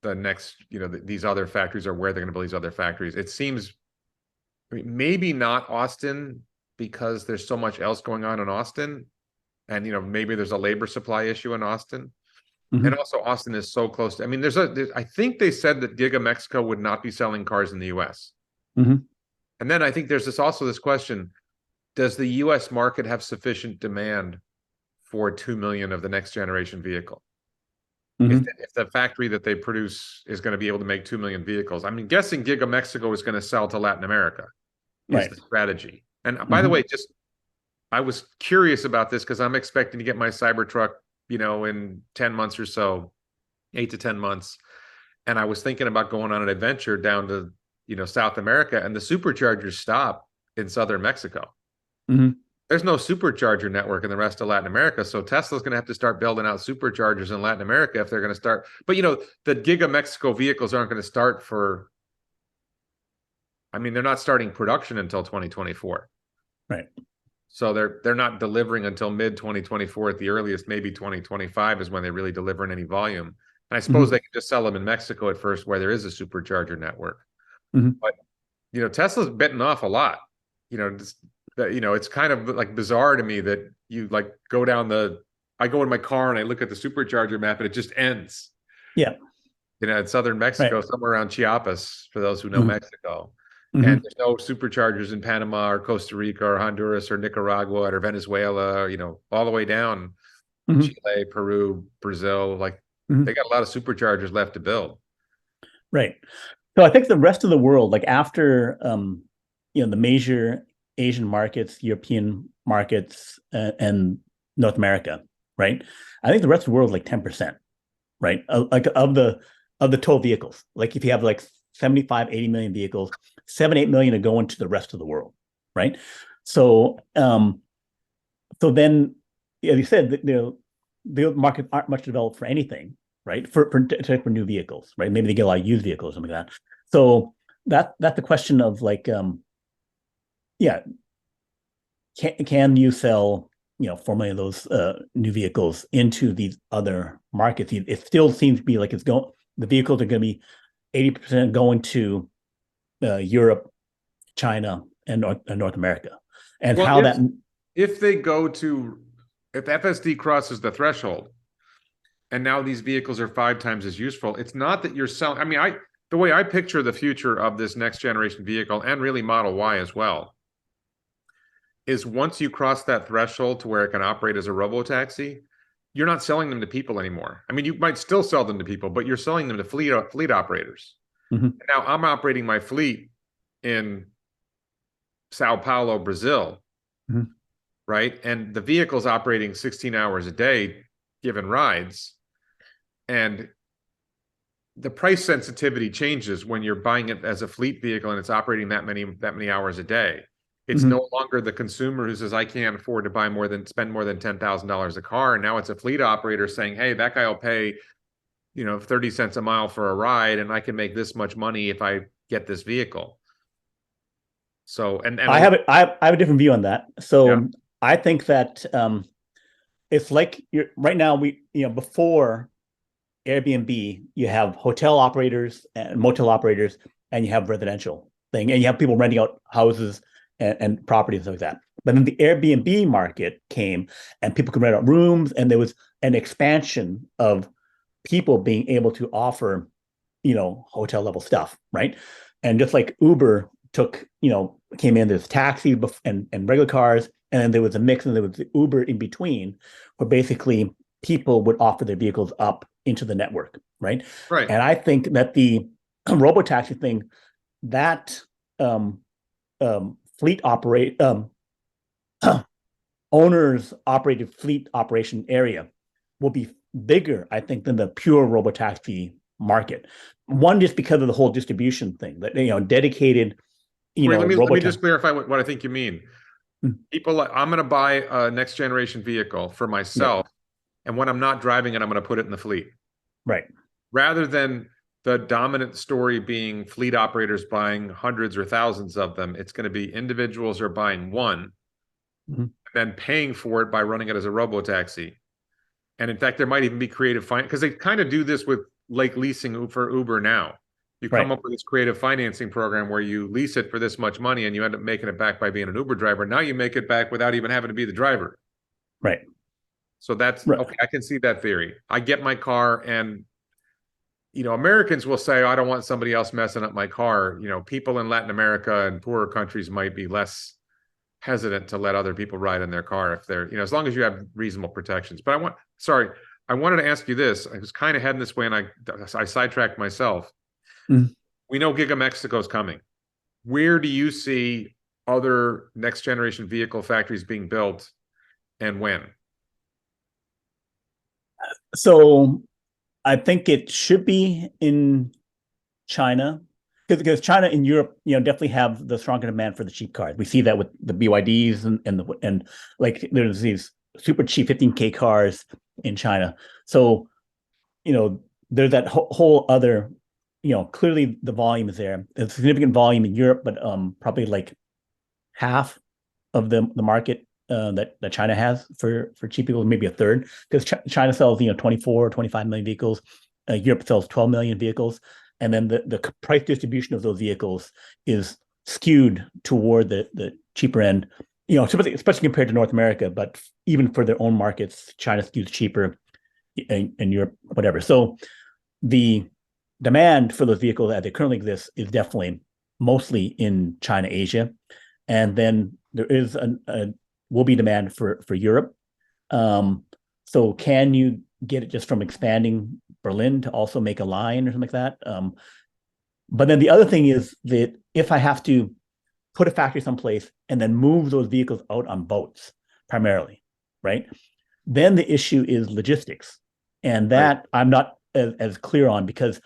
the next, these other factories or where they're going to build these other factories. It seems, maybe not Austin because there's so much else going on in Austin. And, maybe there's a labor supply issue in Austin. And also Austin is so close to, I mean, I think they said that Giga Mexico would not be selling cars in the US. And then I think there's also this question, does the US market have sufficient demand for 2 million of the next generation vehicle? If the factory that they produce is going to be able to make 2 million vehicles, I'm guessing Giga Mexico is going to sell to Latin America is the strategy. And by the way, I was curious about this because I'm expecting to get my Cybertruck, in 10 months or so, 8 to 10 months. And I was thinking about going on an adventure down to, South America, and the superchargers stop in southern Mexico. There's no supercharger network in the rest of Latin America. So Tesla's going to have to start building out superchargers in Latin America if they're going to start. But, the Giga Mexico vehicles aren't going to start they're not starting production until 2024. Right. So they're not delivering until mid 2024 at the earliest. Maybe 2025 is when they really deliver in any volume. And I suppose they can just sell them in Mexico at first, where there is a supercharger network. But Tesla's bitten off a lot. It's kind of like bizarre to me that you I go in my car and I look at the supercharger map and it just ends. Yeah. In southern Mexico, somewhere around Chiapas, for those who know Mexico. And there's no superchargers in Panama or Costa Rica or Honduras or Nicaragua or Venezuela, all the way down Chile, Peru, Brazil. They got a lot of superchargers left to build. Right. So I think the rest of the world, like after, the major Asian markets, European markets, and North America, right? I think the rest of the world is like 10%, right? Like of the total vehicles. Like if you have like 75, 80 million vehicles, 7-8 million are going to the rest of the world, right? So, so then, as you said, the markets aren't much developed for anything, right? For new vehicles, right? Maybe they get a lot of used vehicles, something like that. So that's the question of like, can you sell 4 million of those new vehicles into these other markets? It still seems to be like the vehicles are going to be 80% going to Europe, China, and North America. And if FSD crosses the threshold, and now these vehicles are 5 times as useful, it's not that you're selling. The way I picture the future of this next generation vehicle, and really Model Y as well, is once you cross that threshold to where it can operate as a robotaxi, you're not selling them to people anymore. You might still sell them to people, but you're selling them to fleet operators. Now I'm operating my fleet in Sao Paulo, Brazil, right? And the vehicle's operating 16 hours a day, given rides. And the price sensitivity changes when you're buying it as a fleet vehicle and it's operating that many hours a day. It's no longer the consumer who says, I can't afford to spend more than $10,000 a car. And now it's a fleet operator saying, hey, that guy will pay 30 cents a mile for a ride, and I can make this much money if I get this vehicle. So, and I have a different view on that. So I think that it's like right now before Airbnb, you have hotel operators and motel operators, and you have residential thing, and you have people renting out houses and properties and stuff like that. But then the Airbnb market came, and people could rent out rooms, and there was an expansion of people being able to offer, hotel level stuff, right? And just like Uber came in, there's taxi and regular cars, and then there was a mix, and there was the Uber in between, where basically people would offer their vehicles up into the network, right? Right. And I think that the robotaxi thing, that fleet owners operated fleet operation area will be bigger, I think, than the pure robotaxi market. One, just because of the whole distribution thing, that dedicated. Let me just clarify what I think you mean. People, I'm going to buy a next generation vehicle for myself, and when I'm not driving it, I'm going to put it in the fleet. Right. rather than the dominant story being fleet operators buying hundreds or thousands of them, it's going to be individuals are buying one, and then paying for it by running it as a robo-taxi. And in fact, there might even be creative finance, because they kind of do this with like leasing for Uber now. You come up with this creative financing program where you lease it for this much money and you end up making it back by being an Uber driver. Now you make it back without even having to be the driver. Right. So that's okay. I can see that theory. I get my car, and Americans will say, oh, I don't want somebody else messing up my car. People in Latin America and poorer countries might be less hesitant to let other people ride in their car if they're, as long as you have reasonable protections. But I wanted to ask you this. I was kind of heading this way and I sidetracked myself. We know Giga Mexico is coming. Where do you see other next generation vehicle factories being built, and when? So I think it should be in China, because China and Europe, definitely have the stronger demand for the cheap cars. We see that with the BYDs and like there's these super cheap 15K cars in China. So, there's that whole other, clearly the volume is there. There's significant volume in Europe, but probably like half of the market that China has for cheap vehicles, maybe a third, because China sells 24 or 25 million vehicles. Europe sells 12 million vehicles, and then the price distribution of those vehicles is skewed toward the cheaper end, especially compared to North America. But even for their own markets, China skews cheaper, and Europe whatever. So the demand for those vehicles as they currently exist is definitely mostly in China, Asia, and then there is will be demand for Europe. So can you get it just from expanding Berlin to also make a line or something like that? But then the other thing is that if I have to put a factory someplace and then move those vehicles out on boats primarily, right? Then the issue is logistics. And that I'm not as clear on, because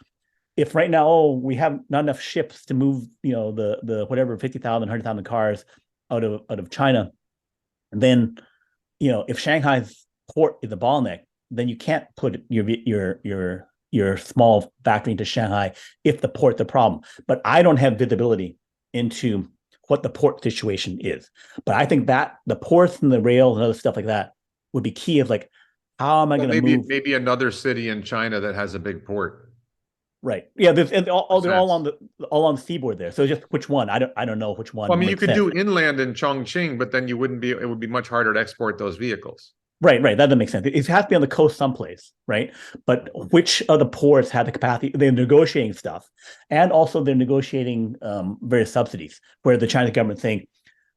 if right now, we have not enough ships to move, the whatever 50,000, 100,000 cars out of China, then, if Shanghai's port is a bottleneck, then you can't put your small factory into Shanghai if the port's the problem. But I don't have visibility into what the port situation is. But I think that the ports and the rails and other stuff like that would be key. Of like, how am I going to move? Maybe another city in China that has a big port. Right. Yeah. They're all on the seaboard there. So just which one? I don't know which one. Well, I mean, you could do inland in Chongqing, but then it would be much harder to export those vehicles. Right. That doesn't make sense. It has to be on the coast someplace, right? But which of the ports have the capacity? They're negotiating stuff, and also they're negotiating various subsidies, where the Chinese government saying,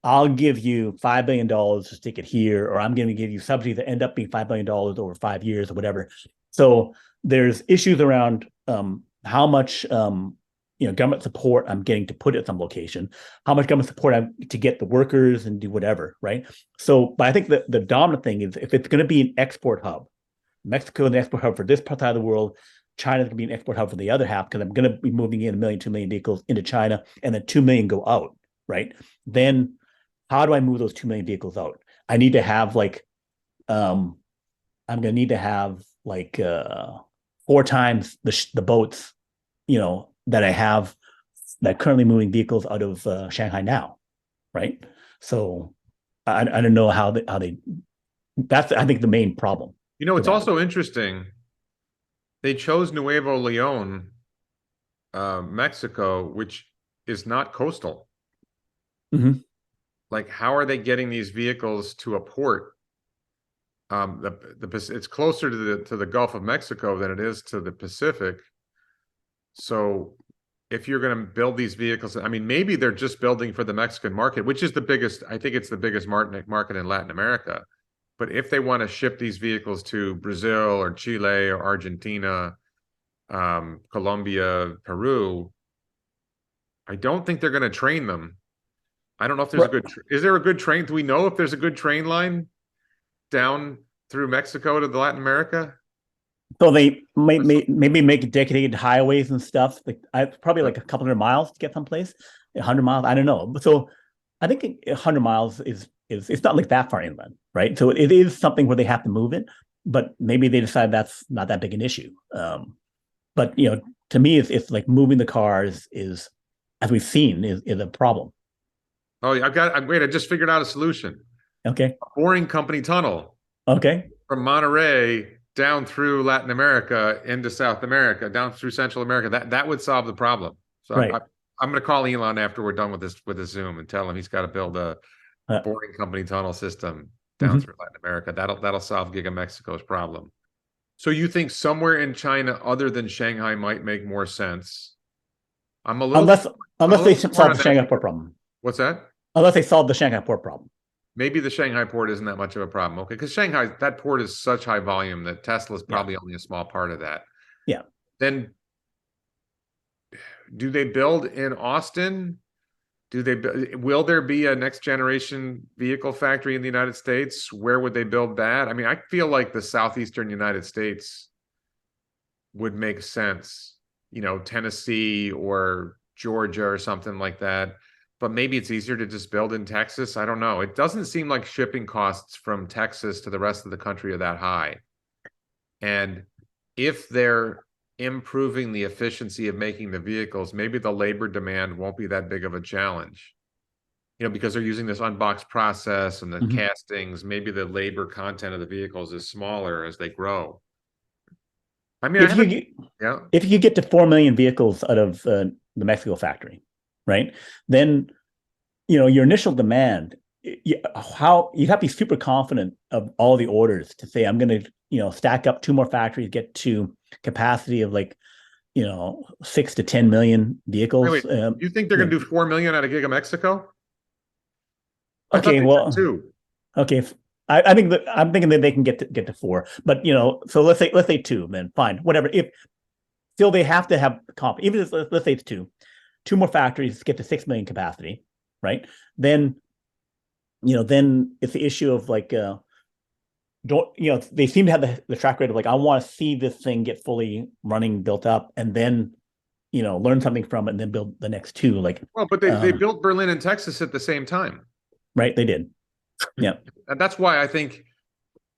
"I'll give you $5 billion to stick it here," or "I'm going to give you subsidies that end up being $5 billion over 5 years," or whatever. So there's issues around how much government support I'm getting to put at some location, how much government support I'm to get the workers and do whatever, right? So, but I think the dominant thing is, if it's going to be an export hub, Mexico is an export hub for this part of the world, China's going to be an export hub for the other half, because I'm going to be moving in 1 million, 2 million vehicles into China, and then 2 million go out, right? Then how do I move those 2 million vehicles out? I need to have I'm going to need to have 4 times the boats, that I have that currently moving vehicles out of Shanghai now, right? So I don't know how they. That's, I think, the main problem. It's also interesting. They chose Nuevo Leon, Mexico, which is not coastal. Mm-hmm. Like, how are they getting these vehicles to a port? It's closer to the Gulf of Mexico than it is to the Pacific. So if you're going to build these vehicles, I mean, maybe they're just building for the Mexican market, which is the biggest. I think it's the biggest market in Latin America. But if they want to ship these vehicles to Brazil or Chile or Argentina, Colombia, Peru, I don't think they're going to train them. I don't know if there's a good. Is there a good train? Do we know if there's a good train line down through Mexico to Latin America? So they maybe make dedicated highways and stuff. Probably like a couple hundred miles to get someplace. 100 miles, I don't know. So I think 100 miles is it's not like that far inland, right? So it is something where they have to move it, but maybe they decide that's not that big an issue. But to me, it's like moving the cars is, as we've seen, is a problem. Oh, wait, I just figured out a solution. Okay. A boring company tunnel Okay. from Monterey down through Latin America into South America, down through Central America. That would solve the problem. So Right. I'm going to call Elon after we're done with this Zoom and tell him he's got to build a Uh, boring company tunnel system down mhm. through Latin America. That'll solve Giga Mexico's problem. So you think somewhere in China other than Shanghai might make more sense? I'm a little Unless I'm a they little torn solve on the that. Shanghai port problem. What's that? Unless they solve the Shanghai port problem. Maybe the Shanghai port isn't that much of a problem. Okay, because Shanghai, that port is such high volume that Tesla's Yeah. probably only a small part of that. Yeah. Then do they build in Austin? Will there be a next generation vehicle factory in the United States? Where would they build that? I mean, I feel like the southeastern United States would make sense. Tennessee or Georgia or something like that. But maybe it's easier to just build in Texas. I don't know. It doesn't seem like shipping costs from Texas to the rest of the country are that high. And if they're improving the efficiency of making the vehicles, maybe the labor demand won't be that big of a challenge. Because they're using this unboxed process and the castings, maybe the labor content of the vehicles is smaller as they grow. I mean, if you get to 4 million vehicles out of the Mexico factory, right? Then, your initial demand, you have to be super confident of all the orders to say, I'm going to, stack up 2 more factories, get to capacity of 6 to 10 million vehicles. Wait, you think they're going to do 4 million out of Giga Mexico? Okay, well, 2. Okay, I'm thinking that they can get to 4, but so let's say 2, then fine, whatever. If still they have to have comp, even if let's say it's 2 more factories get to 6 million capacity, right? Then it's the issue of they seem to have the track rate of I want to see this thing get fully running, built up, and then learn something from it, and then build the next 2. But they built Berlin and Texas at the same time, right? They did. Yeah. And that's why I think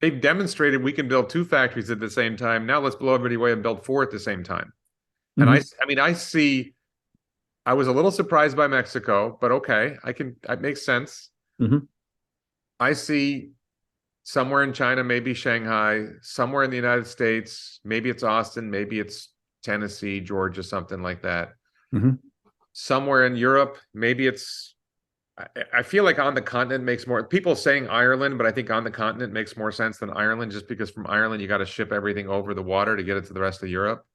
they've demonstrated we can build 2 factories at the same time. Now let's blow everybody away and build 4 at the same time. And I mean, I was a little surprised by Mexico, but okay, it makes sense. I see somewhere in China, maybe Shanghai, somewhere in the United States, maybe it's Austin, maybe it's Tennessee, Georgia, something like that. Somewhere in Europe, maybe I feel like on the continent makes more, people saying Ireland, but I think on the continent makes more sense than Ireland, just because from Ireland, you got to ship everything over the water to get it to the rest of Europe.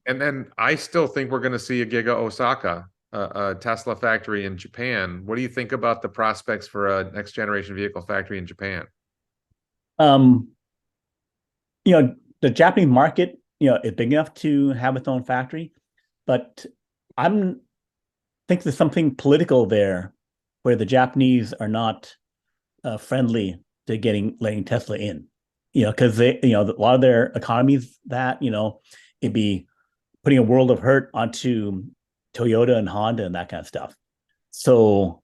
And then I still think we're going to see a Giga Osaka, a Tesla factory in Japan. What do you think about the prospects for a next generation vehicle factory in Japan? The Japanese market, is big enough to have its own factory, but think there's something political there where the Japanese are not friendly to letting Tesla in, because they, a lot of their economies that, it'd be putting a world of hurt onto Toyota and Honda and that kind of stuff. So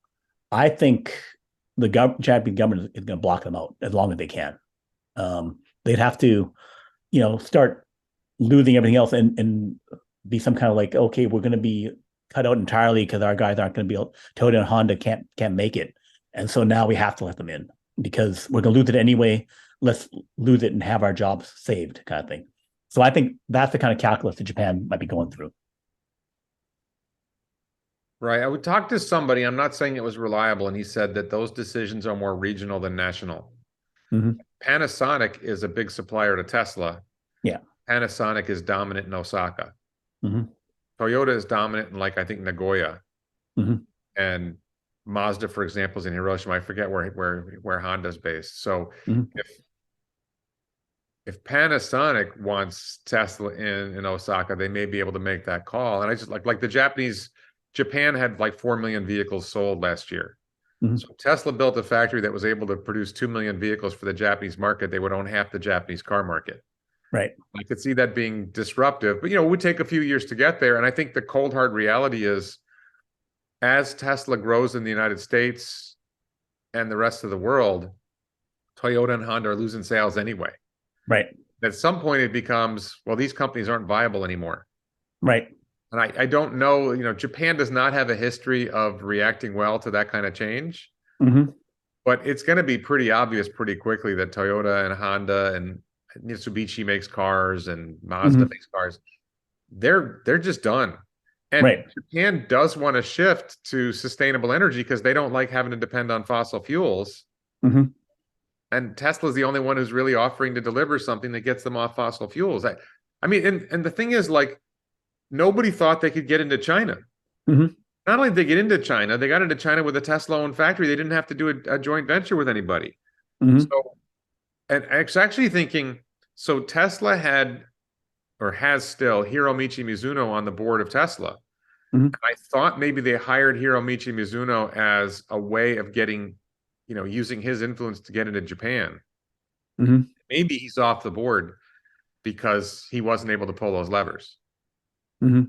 I think the Japanese government is going to block them out as long as they can. They'd have to, start losing everything else and be some kind of okay, we're going to be cut out entirely because our guys aren't going to be able, Toyota and Honda can't make it. And so now we have to let them in because we're going to lose it anyway. Let's lose it and have our jobs saved, kind of thing. So I think that's the kind of calculus that Japan might be going through. Right. I would talk to somebody, I'm not saying it was reliable, and he said that those decisions are more regional than national. Panasonic is a big supplier to Tesla. Yeah. Panasonic is dominant in Osaka. Toyota is dominant in I think Nagoya. And Mazda, for example, is in Hiroshima. I forget where Honda's based. So if Panasonic wants Tesla in Osaka, they may be able to make that call. And I just like the Japan had 4 million vehicles sold last year. So Tesla built a factory that was able to produce 2 million vehicles for the Japanese market. They would own half the Japanese car market. Right. I could see that being disruptive, but it would take a few years to get there. And I think the cold hard reality is, as Tesla grows in the United States and the rest of the world, Toyota and Honda are losing sales anyway. Right. At some point, it becomes, well, these companies aren't viable anymore. Right. And I don't know, Japan does not have a history of reacting well to that kind of change, Hmm. but it's going to be pretty obvious pretty quickly that Toyota and Honda and Mitsubishi makes cars and Mazda Hmm. makes cars. They're just done. And Right. Japan does want to shift to sustainable energy because they don't like having to depend on fossil fuels. Hmm. And Tesla's the only one who's really offering to deliver something that gets them off fossil fuels. I mean, and the thing is, like, nobody thought they could get into China. Hmm. Not only did they get into China, they got into China with a Tesla-owned factory. They didn't have to do a joint venture with anybody. Hmm. So, and I was actually thinking, so Tesla had or has still Hiromichi Mizuno on the board of Tesla. Hmm. I thought maybe they hired Hiromichi Mizuno as a way of getting, using his influence to get into Japan. Hmm. Maybe he's off the board because he wasn't able to pull those levers. Hmm.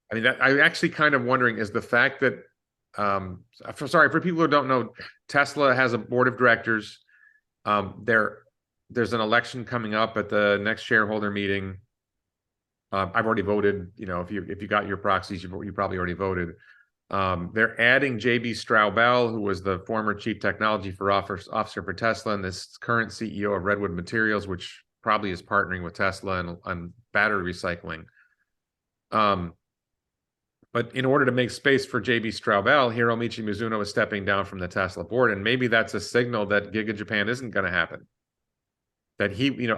I mean, I'm actually kind of wondering is the fact that, for people who don't know, Tesla has a board of directors. There's an election coming up at the next shareholder meeting. I've already voted. If you got your proxies, you probably already voted. They're adding JB Straubel, who was the former chief technology officer for Tesla and this current CEO of Redwood Materials, which probably is partnering with Tesla on battery recycling. But in order to make space for JB Straubel, Hiromichi Mizuno is stepping down from the Tesla board, and maybe that's a signal that Giga Japan isn't going to happen. That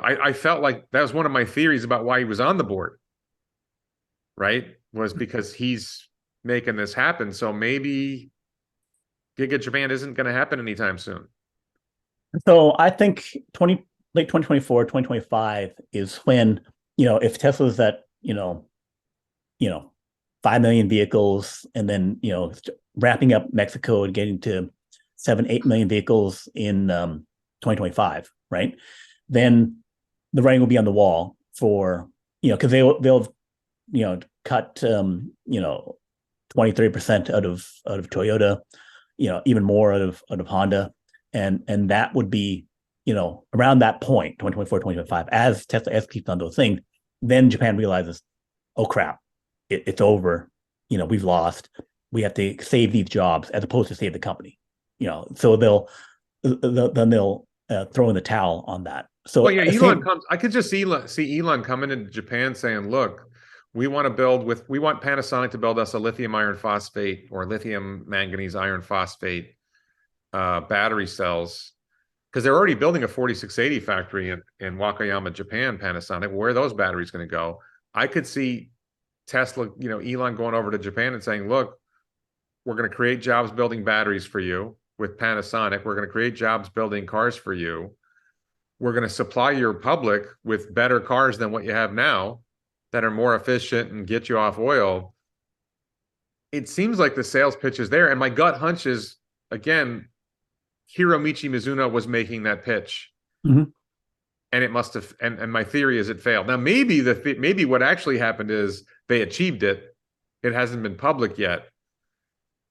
I felt like that was one of my theories about why he was on the board, right? Was because he's making this happen. So maybe Giga Japan isn't going to happen anytime soon. So I think late 2024, 2025 is when, if Tesla's at, 5 million vehicles and then, wrapping up Mexico and getting to 7, 8 million vehicles in 2025, right? Then the writing will be on the wall for, because they'll cut 20, 30% out of Toyota, even more out of Honda. And that would be, around that point, 2024, 2025, as Tesla executes on those things, then Japan realizes, oh crap, it's over. We've lost. We have to save these jobs as opposed to save the company. So they'll throw in the towel on that. So well, yeah, Elon comes. I could just see Elon coming into Japan saying, "Look, we want Panasonic to build us a lithium iron phosphate or lithium manganese iron phosphate battery cells because they're already building a 4680 factory in Wakayama, Japan. Panasonic, where are those batteries going to go? I could see Tesla, Elon going over to Japan and saying, look, we're going to create jobs building batteries for you with Panasonic. We're going to create jobs building cars for you. We're going to supply your public with better cars than what you have now that are more efficient and get you off oil. It seems like the sales pitch is there. And my gut hunch is, again, Hiromichi Mizuno was making that pitch. Mm-hmm. And it must have, and my theory is it failed. Now, maybe what actually happened is they achieved it. It hasn't been public yet.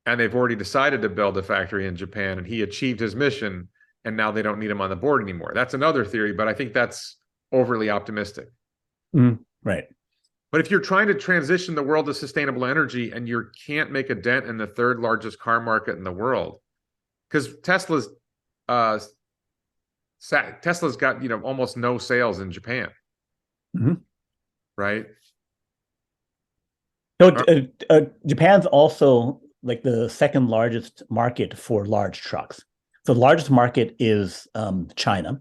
And they've already decided to build a factory in Japan, and he achieved his mission, and now they don't need him on the board anymore. That's another theory, but I think that's overly optimistic. Mm-hmm. Right. But if you're trying to transition the world to sustainable energy and you can't make a dent in the third largest car market in the world, because Tesla's got almost no sales in Japan, Mm-hmm. right? So Japan's also like the second largest market for large trucks. So the largest market is China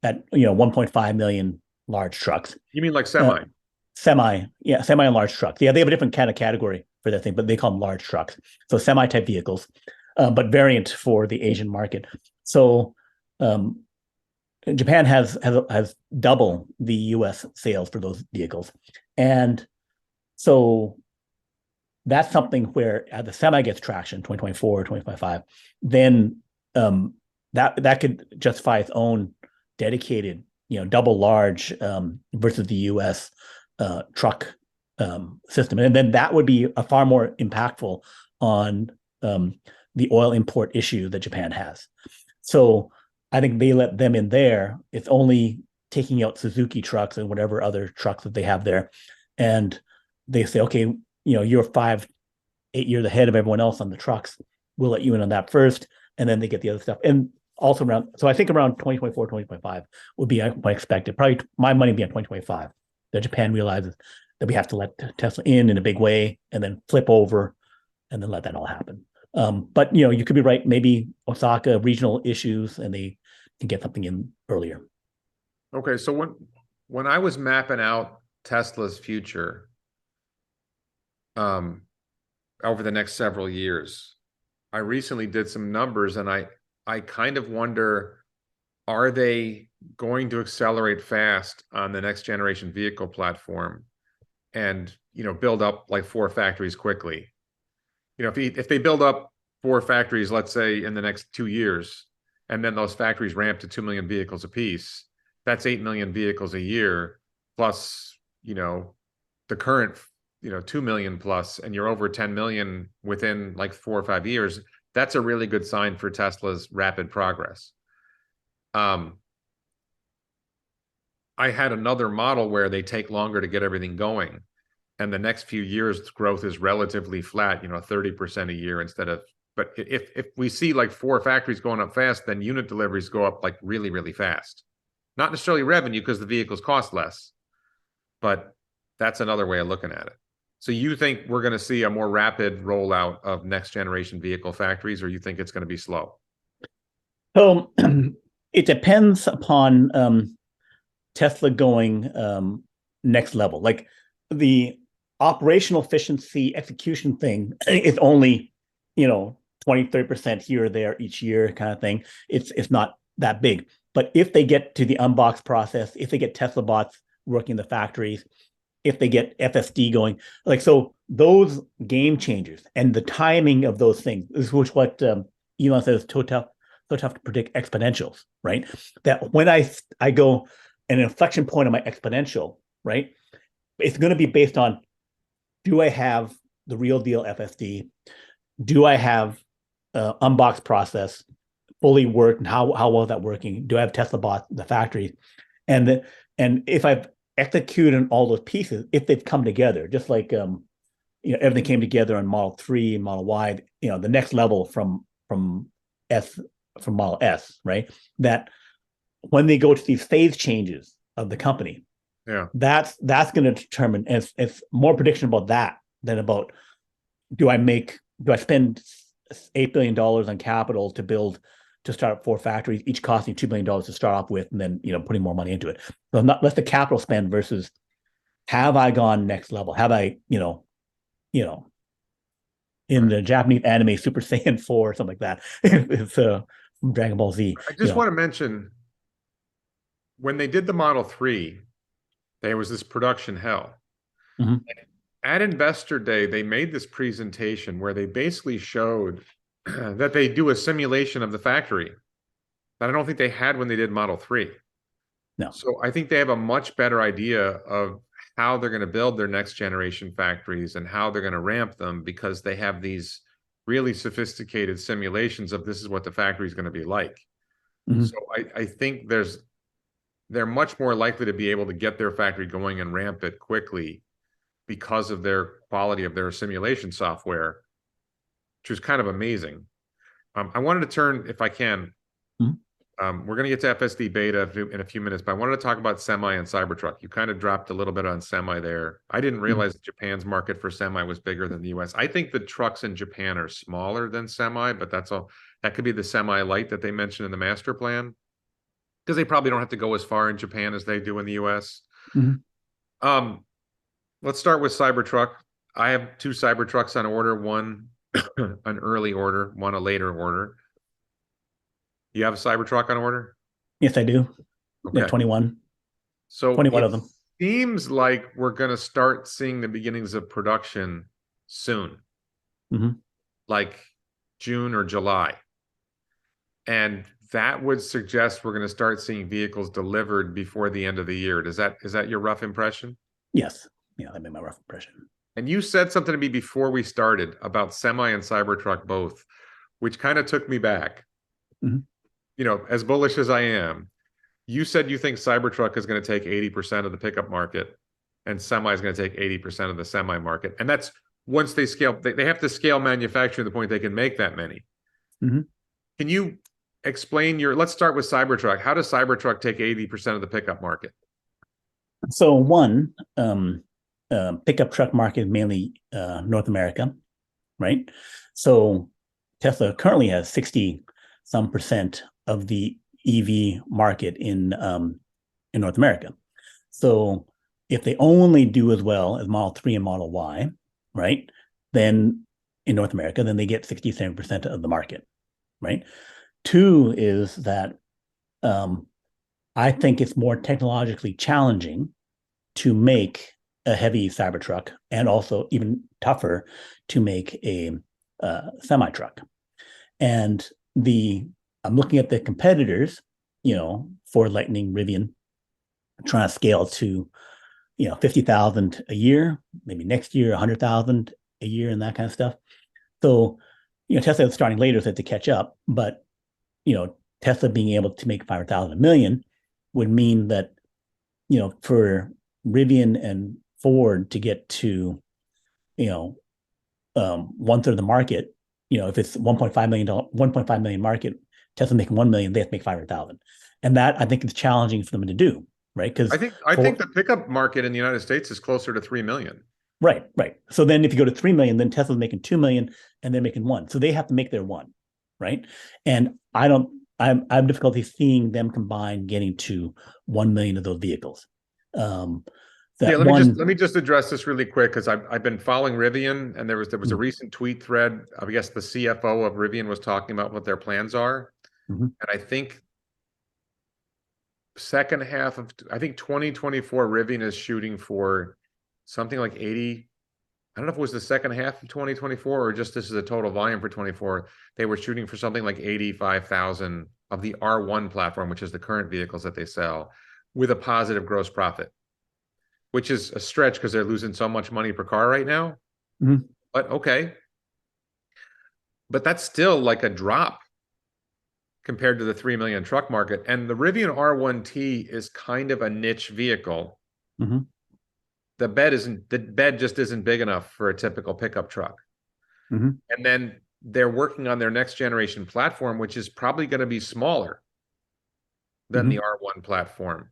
at 1.5 million large trucks. You mean like semi? Semi and large trucks. Yeah, they have a different kind of category for that thing, but they call them large trucks. So semi-type vehicles, but variant for the Asian market. So Japan has double the U.S. sales for those vehicles, and so that's something where as the semi gets traction, 2024, 2025, then that could justify its own dedicated, double large versus the U.S. Truck system, and then that would be a far more impactful on the oil import issue that Japan has. So I think they let them in there. It's only taking out Suzuki trucks and whatever other trucks that they have there. And they say, okay, you're 5-8 years ahead of everyone else on the trucks. We'll let you in on that first. And then they get the other stuff. And also so I think around 2024, 2025 would be my expected. Probably my money would be on 2025. That Japan realizes that we have to let Tesla in a big way and then flip over and then let that all happen. But you could be right. Maybe Osaka regional issues and they can get something in earlier. Okay, so when I was mapping out Tesla's future over the next several years, I recently did some numbers and I kind of wonder, are they going to accelerate fast on the next generation vehicle platform and build up like 4 factories quickly? If they build up 4 factories, let's say in the next 2 years, and then those factories ramp to 2 million vehicles apiece, that's 8 million vehicles a year, plus, the current, 2 million plus, and you're over 10 million within like 4 or 5 years. That's a really good sign for Tesla's rapid progress. I had another model where they take longer to get everything going, and the next few years growth is relatively flat, 30% a year instead of. But if we see like 4 factories going up fast, then unit deliveries go up like really, really fast. Not necessarily revenue because the vehicles cost less, but that's another way of looking at it. So you think we're going to see a more rapid rollout of next generation vehicle factories, or you think it's going to be slow? So it depends upon Tesla going next level. Like the operational efficiency execution thing is only 20-30% here or there each year kind of thing. It's not that big. But if they get to the unbox process, if they get Tesla bots working in the factories, if they get FSD going, like, so those game changers and the timing of those things is what Elon says, so tough to predict exponentials, right? That when I go an inflection point on my exponential, right? It's going to be based on, do I have the real deal FSD? Do I have unbox process fully worked, and how well is that working? Do I have Tesla bots in the factory? And if I've executed all those pieces, if they've come together, just like everything came together on Model 3 and Model Y, the next level from Model S, right? That when they go to these phase changes of the company, that's going to determine. It's more prediction about that than about do I spend $8 billion on capital to start up 4 factories, each costing $2 billion to start off with, and then putting more money into it. So not less the capital spend versus have I gone next level? Have I in the Japanese anime Super Saiyan 4 or something like that? It's Dragon Ball Z. I just want to mention when they did the Model 3, there was this production hell. Mm-hmm. At Investor Day, they made this presentation where they basically showed that they do a simulation of the factory that I don't think they had when they did Model 3. No. So I think they have a much better idea of how they're going to build their next generation factories and how they're going to ramp them, because they have these really sophisticated simulations of this is what the factory is going to be like. Mm-hmm. So I think they're much more likely to be able to get their factory going and ramp it quickly because of their quality of their simulation software, which is kind of amazing. I wanted to turn, if I can, we're going to get to FSD beta in a few minutes, but I wanted to talk about Semi and Cybertruck. You kind of dropped a little bit on Semi there. I didn't realize that Japan's market for Semi was bigger than the US. I think the trucks in Japan are smaller than Semi, but that's all. That could be the Semi Light that they mentioned in the master plan, because they probably don't have to go as far in Japan as they do in the US. Mm-hmm. Let's start with Cybertruck. I have 2 Cybertrucks on order, one an early order, one a later order. You have a Cybertruck on order? Yes, I do. Okay. Yeah, 21. So 21 of them. Seems like we're going to start seeing the beginnings of production soon, like June or July. And that would suggest we're going to start seeing vehicles delivered before the end of the year. Is that your rough impression? Yes. Yeah, that made my rough impression. And you said something to me before we started about Semi and Cybertruck both, which kind of took me back. Mm-hmm. As bullish as I am, You said you think Cybertruck is going to take 80% of the pickup market and semi is going to take 80% of the semi market. And that's once they scale, they have to scale manufacturing to the point they can make that many. Mm-hmm. Can you explain let's start with Cybertruck. How does Cybertruck take 80% of the pickup market? So one, pickup truck market is mainly North America, right? So Tesla currently has 60 some percent of the EV market in North America. So if they only do as well as Model 3 and Model Y, right, then in North America, then they get 67% of the market, right? Two is that I think it's more technologically challenging to make a heavy Cybertruck, and also even tougher to make a semi-truck. And I'm looking at the competitors, Ford, Lightning, Rivian, trying to scale to 50,000 a year, maybe next year 100,000 a year, and that kind of stuff. So Tesla is starting later so to catch up, but Tesla being able to make 500,000 a million would mean that for Rivian and Ford to get to 1/3 of the market, if it's $1.5 million market, Tesla making 1 million, they have to make 500,000, and that I think is challenging for them to do, right? Because I think the pickup market in the United States is closer to 3 million. Right. So then if you go to 3 million, then Tesla's making 2 million and they're making 1. So they have to make their 1, right? And I have difficulty seeing them combine getting to 1 million of those vehicles. Let me just address this really quick, because I've been following Rivian, and there was a recent tweet thread. I guess the CFO of Rivian was talking about what their plans are. And I think second half of 2024, Rivian is shooting for something like 80. I don't know if it was the second half of 2024 or just this is a total volume for 24. They were shooting for something like 85,000 of the R1 platform, which is the current vehicles that they sell, with a positive gross profit, which is a stretch because they're losing so much money per car right now. But okay. But that's still like a drop compared to the 3 million truck market. And the Rivian R1T is kind of a niche vehicle. The bed just isn't big enough for a typical pickup truck. And then they're working on their next generation platform, which is probably going to be smaller than the R1 platform.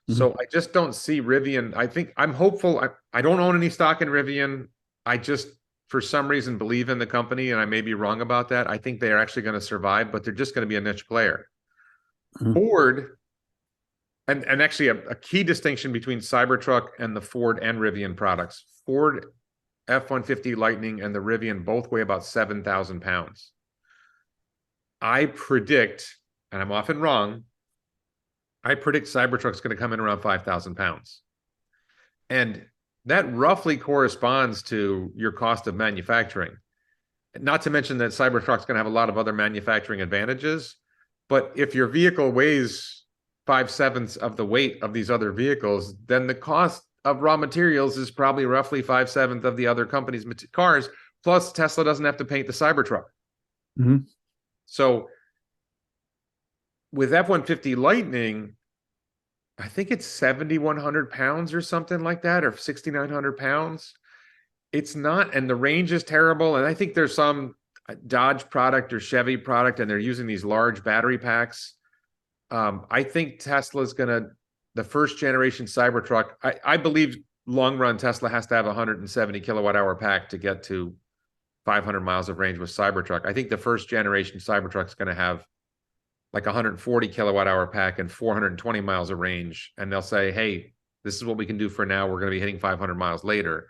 So I just don't see Rivian. I'm hopeful. I don't own any stock in Rivian. I just, for some reason, believe in the company, and I may be wrong about that. I think they are actually going to survive, but they're just going to be a niche player. Ford, and actually a key distinction between Cybertruck and the Ford and Rivian products. Ford F-150 Lightning and the Rivian both weigh about 7,000 pounds. I predict, and I'm often wrong, I predict Cybertruck's going to come in around 5,000 pounds. And that roughly corresponds to your cost of manufacturing. Not to mention that Cybertruck's going to have a lot of other manufacturing advantages. But if your vehicle weighs 5/7 of the weight of these other vehicles, then the cost of raw materials is probably roughly 5/7 of the other companies' cars. Plus, Tesla doesn't have to paint the Cybertruck. So with F-150 Lightning, I think it's 7,100 pounds or something like that, or 6,900 pounds. It's not, and the range is terrible. And I think there's some Dodge product or Chevy product, and they're using these large battery packs. I think Tesla's the first generation Cybertruck, I believe long run Tesla has to have a 170 kilowatt hour pack to get to 500 miles of range with Cybertruck. I think the first generation Cybertruck is going to have like 140 kilowatt hour pack and 420 miles of range. And they'll say, hey, this is what we can do for now. We're going to be hitting 500 miles later.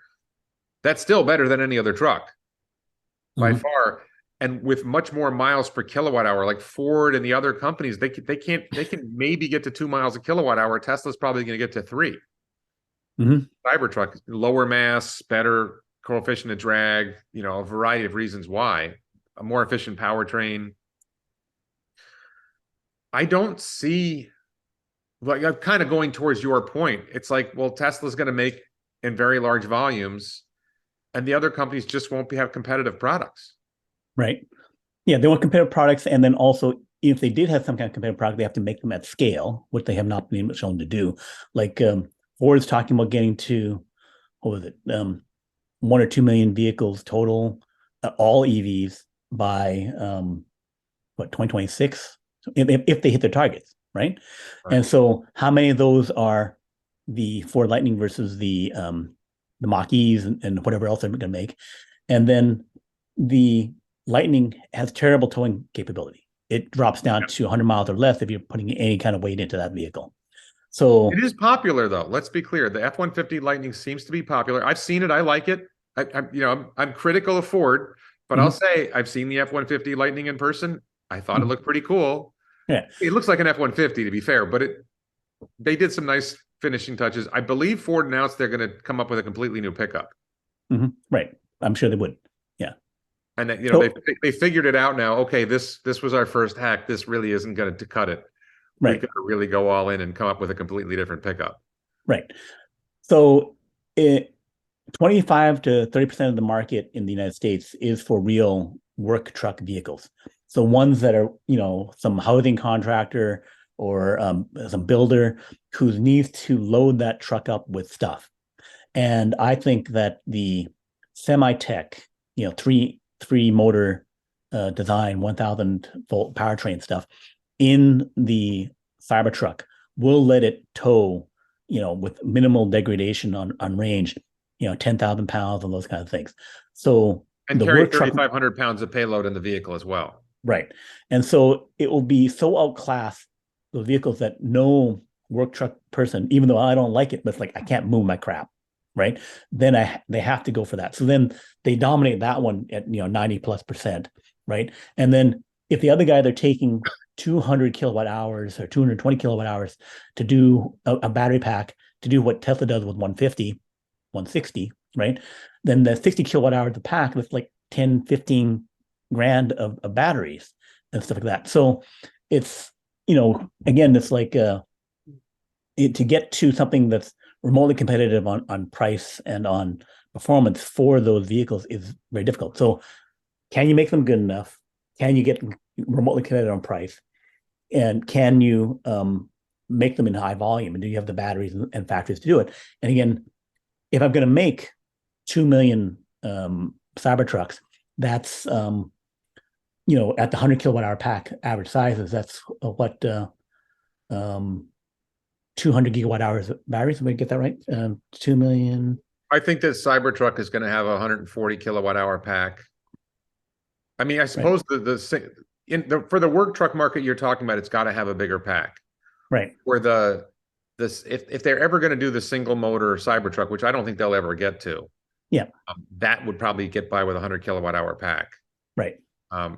That's still better than any other truck by far. And with much more miles per kilowatt hour, like Ford and the other companies, they can maybe get to 2 miles a kilowatt hour. Tesla's probably going to get to 3. Cybertruck, lower mass, better coefficient of drag, a variety of reasons why, a more efficient powertrain. I don't see, like, I'm kind of going towards your point. It's like, well, Tesla's going to make in very large volumes, and the other companies just won't have competitive products. Right. Yeah, they want competitive products, and then also if they did have some kind of competitive product, they have to make them at scale, which they have not been shown to do. Like Ford is talking about getting to, what was it, 1 or 2 million vehicles total, all EVs by 2026, if they hit their targets, right? And so, how many of those are the Ford Lightning versus the Mach-E's and whatever else they're going to make? And then the Lightning has terrible towing capability. It drops down to 100 miles or less if you're putting any kind of weight into that vehicle. So it is popular, though. Let's be clear. The F-150 Lightning seems to be popular. I've seen it. I like it. I'm critical of Ford, but I'll say I've seen the F-150 Lightning in person. I thought it looked pretty cool. Yeah, it looks like an F-150 to be fair, but they did some nice finishing touches. I believe Ford announced they're going to come up with a completely new pickup. Right. I'm sure they would. Yeah. And they figured it out now. Okay, this was our first hack. This really isn't going to cut it. Right. We got to really go all in and come up with a completely different pickup. Right. So 25 to 30% of the market in the United States is for real work truck vehicles. So ones that are, some housing contractor or some builder who needs to load that truck up with stuff. And I think that the semi-tech, three motor design, 1,000-volt powertrain stuff in the Cybertruck will let it tow, with minimal degradation on range, 10,000 pounds and those kind of things. So and carry 3,500 pounds of payload in the vehicle as well. Right. And so it will be so outclass those vehicles that no work truck person, even though I don't like it, but it's like, I can't move my crap. Right. Then they have to go for that. So then they dominate that one at 90+%. Right. And then if the other guy, they're taking 200 kilowatt hours or 220 kilowatt hours to do a battery pack to do what Tesla does with 150, 160, right? Then the 60 kilowatt hours of pack with like 10, 15 grand of batteries and stuff like that. So it's, again, it's like to get to something that's remotely competitive on price and on performance for those vehicles is very difficult. So can you make them good enough? Can you get remotely competitive on price? And can you make them in high volume? And do you have the batteries and factories to do it? And again, if I'm going to make 2 million Cybertrucks, that's at the 100 kilowatt hour pack average sizes, that's 200 gigawatt hours of batteries. Am I get that right? 2 million. I think that Cybertruck is going to have a 140 kilowatt hour pack. I mean, I suppose for the work truck market you're talking about, it's got to have a bigger pack. Right. Where if they're ever going to do the single motor Cybertruck, which I don't think they'll ever get to, that would probably get by with a 100 kilowatt hour pack. Right. I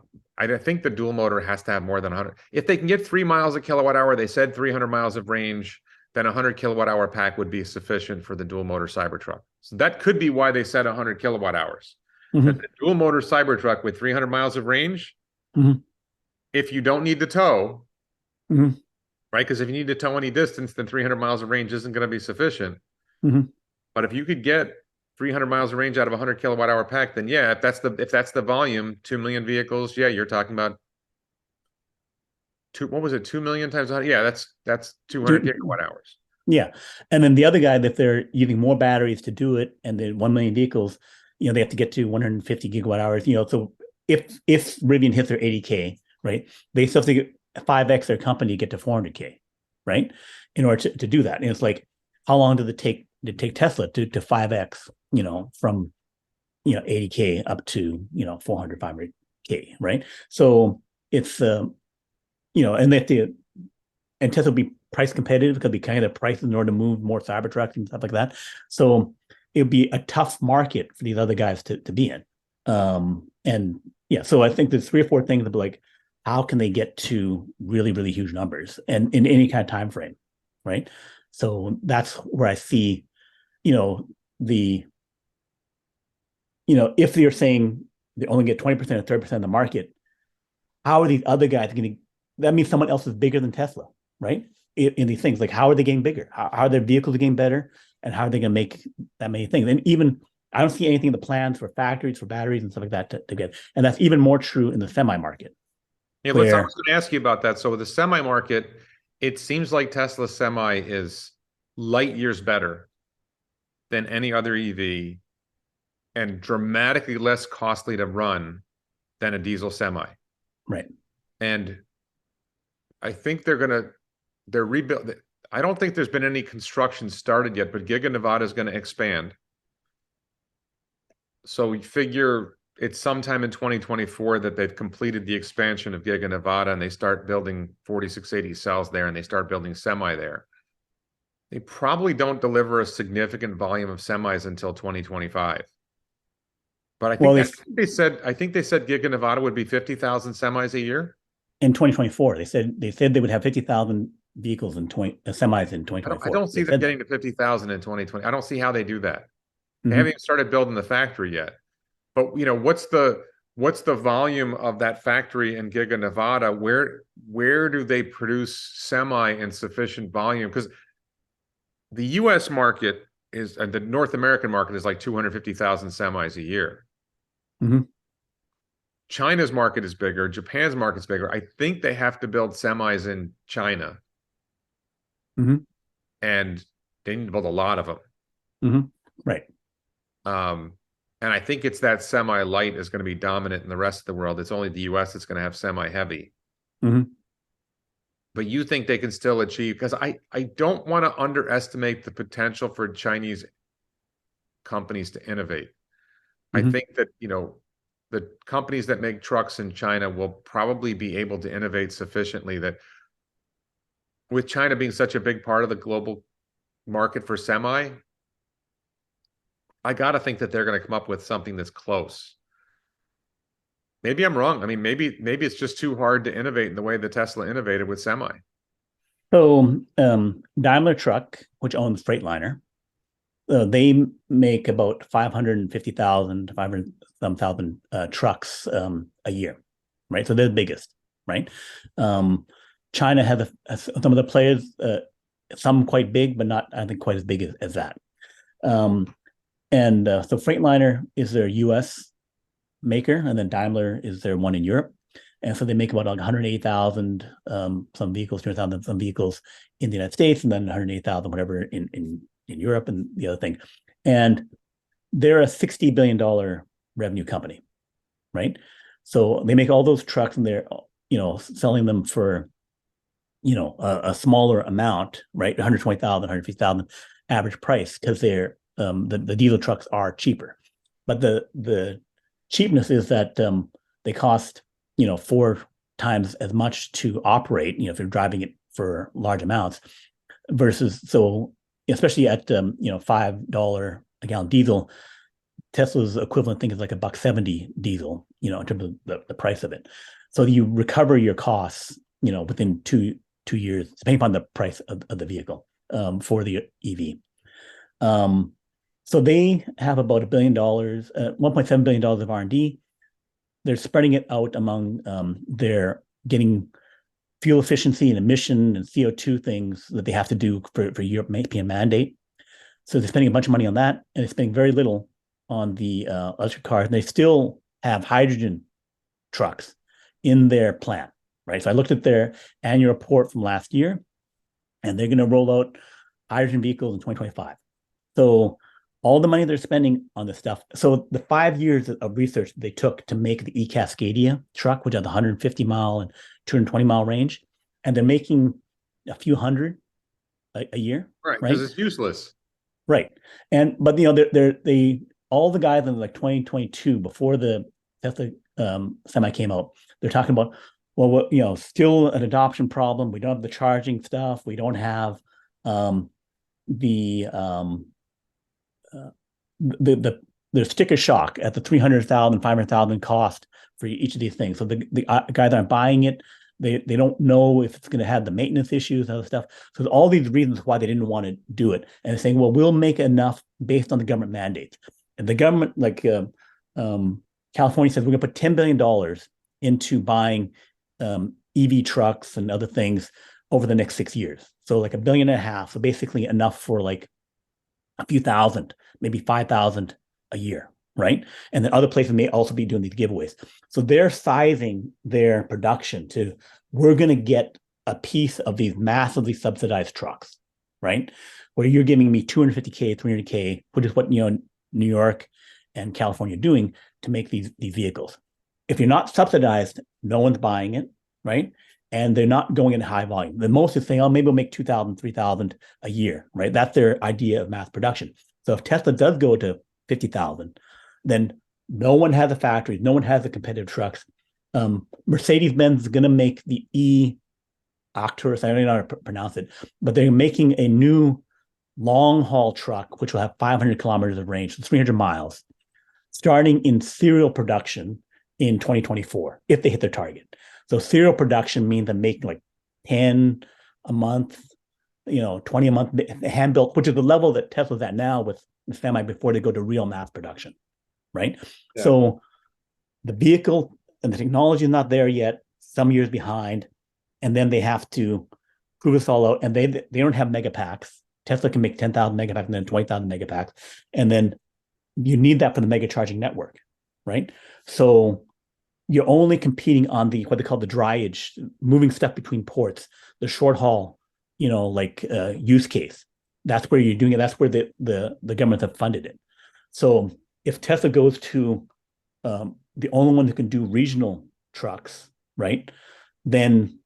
think the dual motor has to have more than 100. If they can get 3 miles a kilowatt hour, they said 300 miles of range, then a 100 kilowatt hour pack would be sufficient for the dual motor Cybertruck. So that could be why they said 100 kilowatt hours. That the dual motor Cybertruck with 300 miles of range, if you don't need to tow, right? Because if you need to tow any distance, then 300 miles of range isn't going to be sufficient. But if you could get 300 miles of range out of a 100 kilowatt hour pack, then if that's the volume, 2 million vehicles, you're talking about what was it, 2 million times 100? Yeah, that's 200 gigawatt hours. Yeah, and then the other guy, that they're using more batteries to do it, and then 1 million vehicles, they have to get to 150 gigawatt hours. So if Rivian hits their 80K, right, they still have to get 5x their company to get to 400K, right, in order to do that. And it's like, how long did it take Tesla to 5x, from 80K up to 400, 500K, right? So it's and Tesla will be price competitive because they kind of price in order to move more Cybertrucks and stuff like that. So it would be a tough market for these other guys to be in. So I think there's 3 or 4 things that be like, how can they get to really, really huge numbers and in any kind of time frame, right? So that's where I see, if they're saying they only get 20% or 30% of the market, how are these other guys going to? That means someone else is bigger than Tesla, right? In these things, like, how are they getting bigger? How are their vehicles getting better? And how are they going to make that many things? And even I don't see anything in the plans for factories, for batteries and stuff like that to get. And that's even more true in the semi market. Yeah, let's. I where was going to ask you about that. So the semi market, it seems like Tesla semi is light years better than any other EV and dramatically less costly to run than a diesel semi. right. And I think they're rebuild. I don't think there's been any construction started yet, but Giga Nevada is going to expand. So we figure it's sometime in 2024 that they've completed the expansion of Giga Nevada and they start building 4680 cells there and they start building semi there. They probably don't deliver a significant volume of semis until 2025. But Well, I think they said Giga Nevada would be 50,000 semis a year. in 2024, they would have 50,000 vehicles in semis in I 2024. don't see They them said getting that. to 50,000 in 2020. I don't see how they do that. They haven't Mhm. even started building the factory yet. But what's the volume of that factory in Giga Nevada? Where do they produce semi in sufficient volume? Because the US market is and the North American market is like 250,000 semis a year. Mhm. China's market is bigger, Japan's market's bigger. I think they have to build semis in China Mhm. and they need to build a lot of them. Mhm. Right. Um, and I think it's that semi light is going to be dominant in the rest of the world. It's only the US that's going to have semi heavy. Mhm. But you think they can still achieve because I don't want to underestimate the potential for Chinese companies to innovate. I Mhm. think that, the companies that make trucks in China will probably be able to innovate sufficiently that with China being such a big part of the global market for semi, I got to think that they're going to come up with something that's close. Maybe I'm wrong. I mean, maybe it's just too hard to innovate in the way that Tesla innovated with semi. So Daimler Truck, which owns Freightliner, they make about 550,000 to 500 some thousand trucks a year, right? So they're the biggest, right? Um, China has some of the players, some quite big, but not, I think, quite as big as that. Um, and so Freightliner is their US maker, and then Daimler is their one in Europe. And so they make about like 180,000 some vehicles, 200,000 some vehicles in the United States, and then 180,000 whatever in Europe and the other thing. And they're a $60 billion revenue company, right? So they make all those trucks and they're, selling them for, a smaller amount, right? 120,000, 150,000 average price because they're, the diesel trucks are cheaper. But the cheapness is that they cost, 4 times as much to operate, if you're driving it for large amounts versus, so especially at $5 a gallon diesel, Tesla's equivalent thing is like $1.70 diesel, in terms of the price of it. So you recover your costs, within two years, depending upon the price of the vehicle for the EV. So they have about $1 billion, $1.7 billion of R&D. They're spreading it out among their getting fuel efficiency and emission and CO2 things that they have to do for European mandate. So they're spending a bunch of money on that, and they're spending very little on the electric cars. And they still have hydrogen trucks in their plant, right? So I looked at their annual report from last year, and they're going to roll out hydrogen vehicles in 2025. So all the money they're spending on this stuff. So the 5 years of research they took to make the eCascadia truck, which has the 150-mile and 220-mile range, and they're making a few hundred a year, Right, right? because it's useless. Right. But they all the guys in like 2022 before the Tesla semi came out, they're talking about, well, still an adoption problem. We don't have the charging stuff. We don't have the the sticker shock at the 300,000, 500,000 cost for each of these things. So the guys aren't buying it. They don't know if it's going to have the maintenance issues and other stuff. So all these reasons why they didn't want to do it, and saying, well, we'll make enough based on the government mandates. And the government, like California, says we're going to put $10 billion into buying EV trucks and other things over the next 6 years. So like $1.5 billion. So basically enough for like a few thousand, maybe 5,000 a year, right? And then other places may also be doing these giveaways. So they're sizing their production to, we're going to get a piece of these massively subsidized trucks, right? Where you're giving me 250K, 300K, which is what New York and California are doing to make these vehicles. If you're not subsidized, no one's buying it, right? And they're not going in high volume. The most is saying, oh, maybe we'll make 2,000, 3,000 a year, right? That's their idea of mass production. So if Tesla does go to 50,000, then no one has the factories, no one has the competitive trucks. Mercedes-Benz is going to make the Octurus, I don't know how to pronounce it, but they're making a new long-haul truck, which will have 500 kilometers of range, 300 miles, starting in serial production in 2024, if they hit their target. So serial production means I'm making like 10 a month, 20 a month hand-built, which is the level that Tesla's at now with the Semi before they go to real mass production, right? Yeah. So the vehicle and the technology is not there yet, some years behind, and then they have to prove this all out, and they don't have mega packs. Tesla can make 10,000 mega packs and then 20,000 mega packs, and then you need that for the mega charging network, right? So you're only competing on the what they call the dryage, moving stuff between ports, the short haul, use case. That's where you're doing it. That's where the governments have funded it. So if Tesla goes to the only one who can do regional trucks, right, then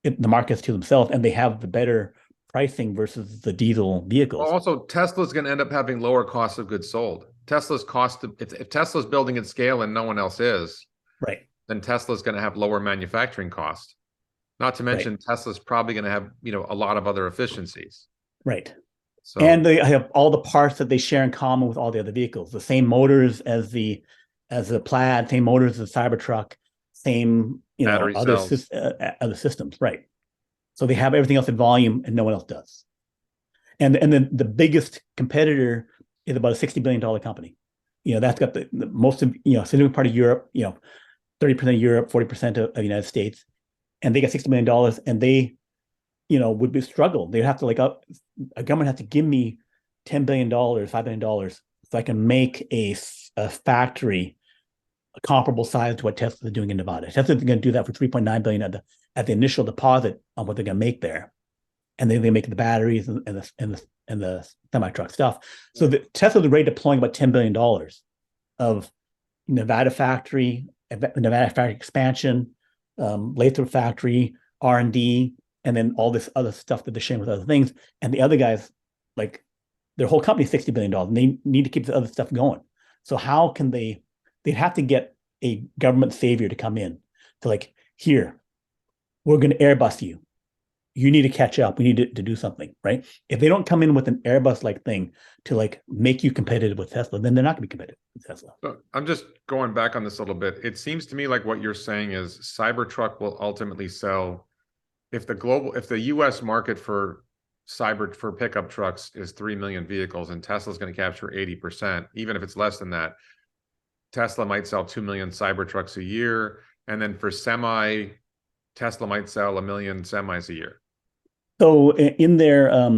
the market's to themselves, and they have the better pricing versus the diesel vehicles. Also, Tesla's going to end up having lower costs of goods sold. Tesla's cost of, if Tesla's building at scale and no one else is, right, then Tesla's going to have lower manufacturing costs. Not to mention, Tesla's probably going to have a lot of other efficiencies. Right. So, and they have all the parts that they share in common with all the other vehicles. The same motors as the Plaid, same motors as the Cybertruck, same other systems, right? So they have everything else in volume, and no one else does. And then the biggest competitor is about a $60 billion company. That's got the most of significant part of Europe. 30% of Europe, 40% of the United States, and they got $60 million, and they would be struggle. They'd have to a government has to give me $10 billion, $5 billion, so I can make a factory a comparable size to what Tesla is doing in Nevada. Tesla's going to do that for $3.9 billion at the initial deposit on what they're going to make there, and then they make the batteries and the semi truck stuff. So the Tesla's already deploying about $10 billion of Nevada factory expansion, Lathrop factory, R&D, and then all this other stuff that they're sharing with other things. And the other guys, their whole company is $60 billion, and they need to keep the other stuff going. So how can they'd have to get a government savior to come in to here, we're going to Airbus you. You need to catch up. We need to do something, right? If they don't come in with an Airbus-like thing to make you competitive with Tesla, then they're not going to be competitive with Tesla. So I'm just going back on this a little bit. It seems to me like what you're saying is Cybertruck will ultimately sell, if the US market for pickup trucks is 3 million vehicles and Tesla's going to capture 80%, even if it's less than that, Tesla might sell 2 million Cybertrucks a year. And then for semi, Tesla might sell 1 million semis a year. So in their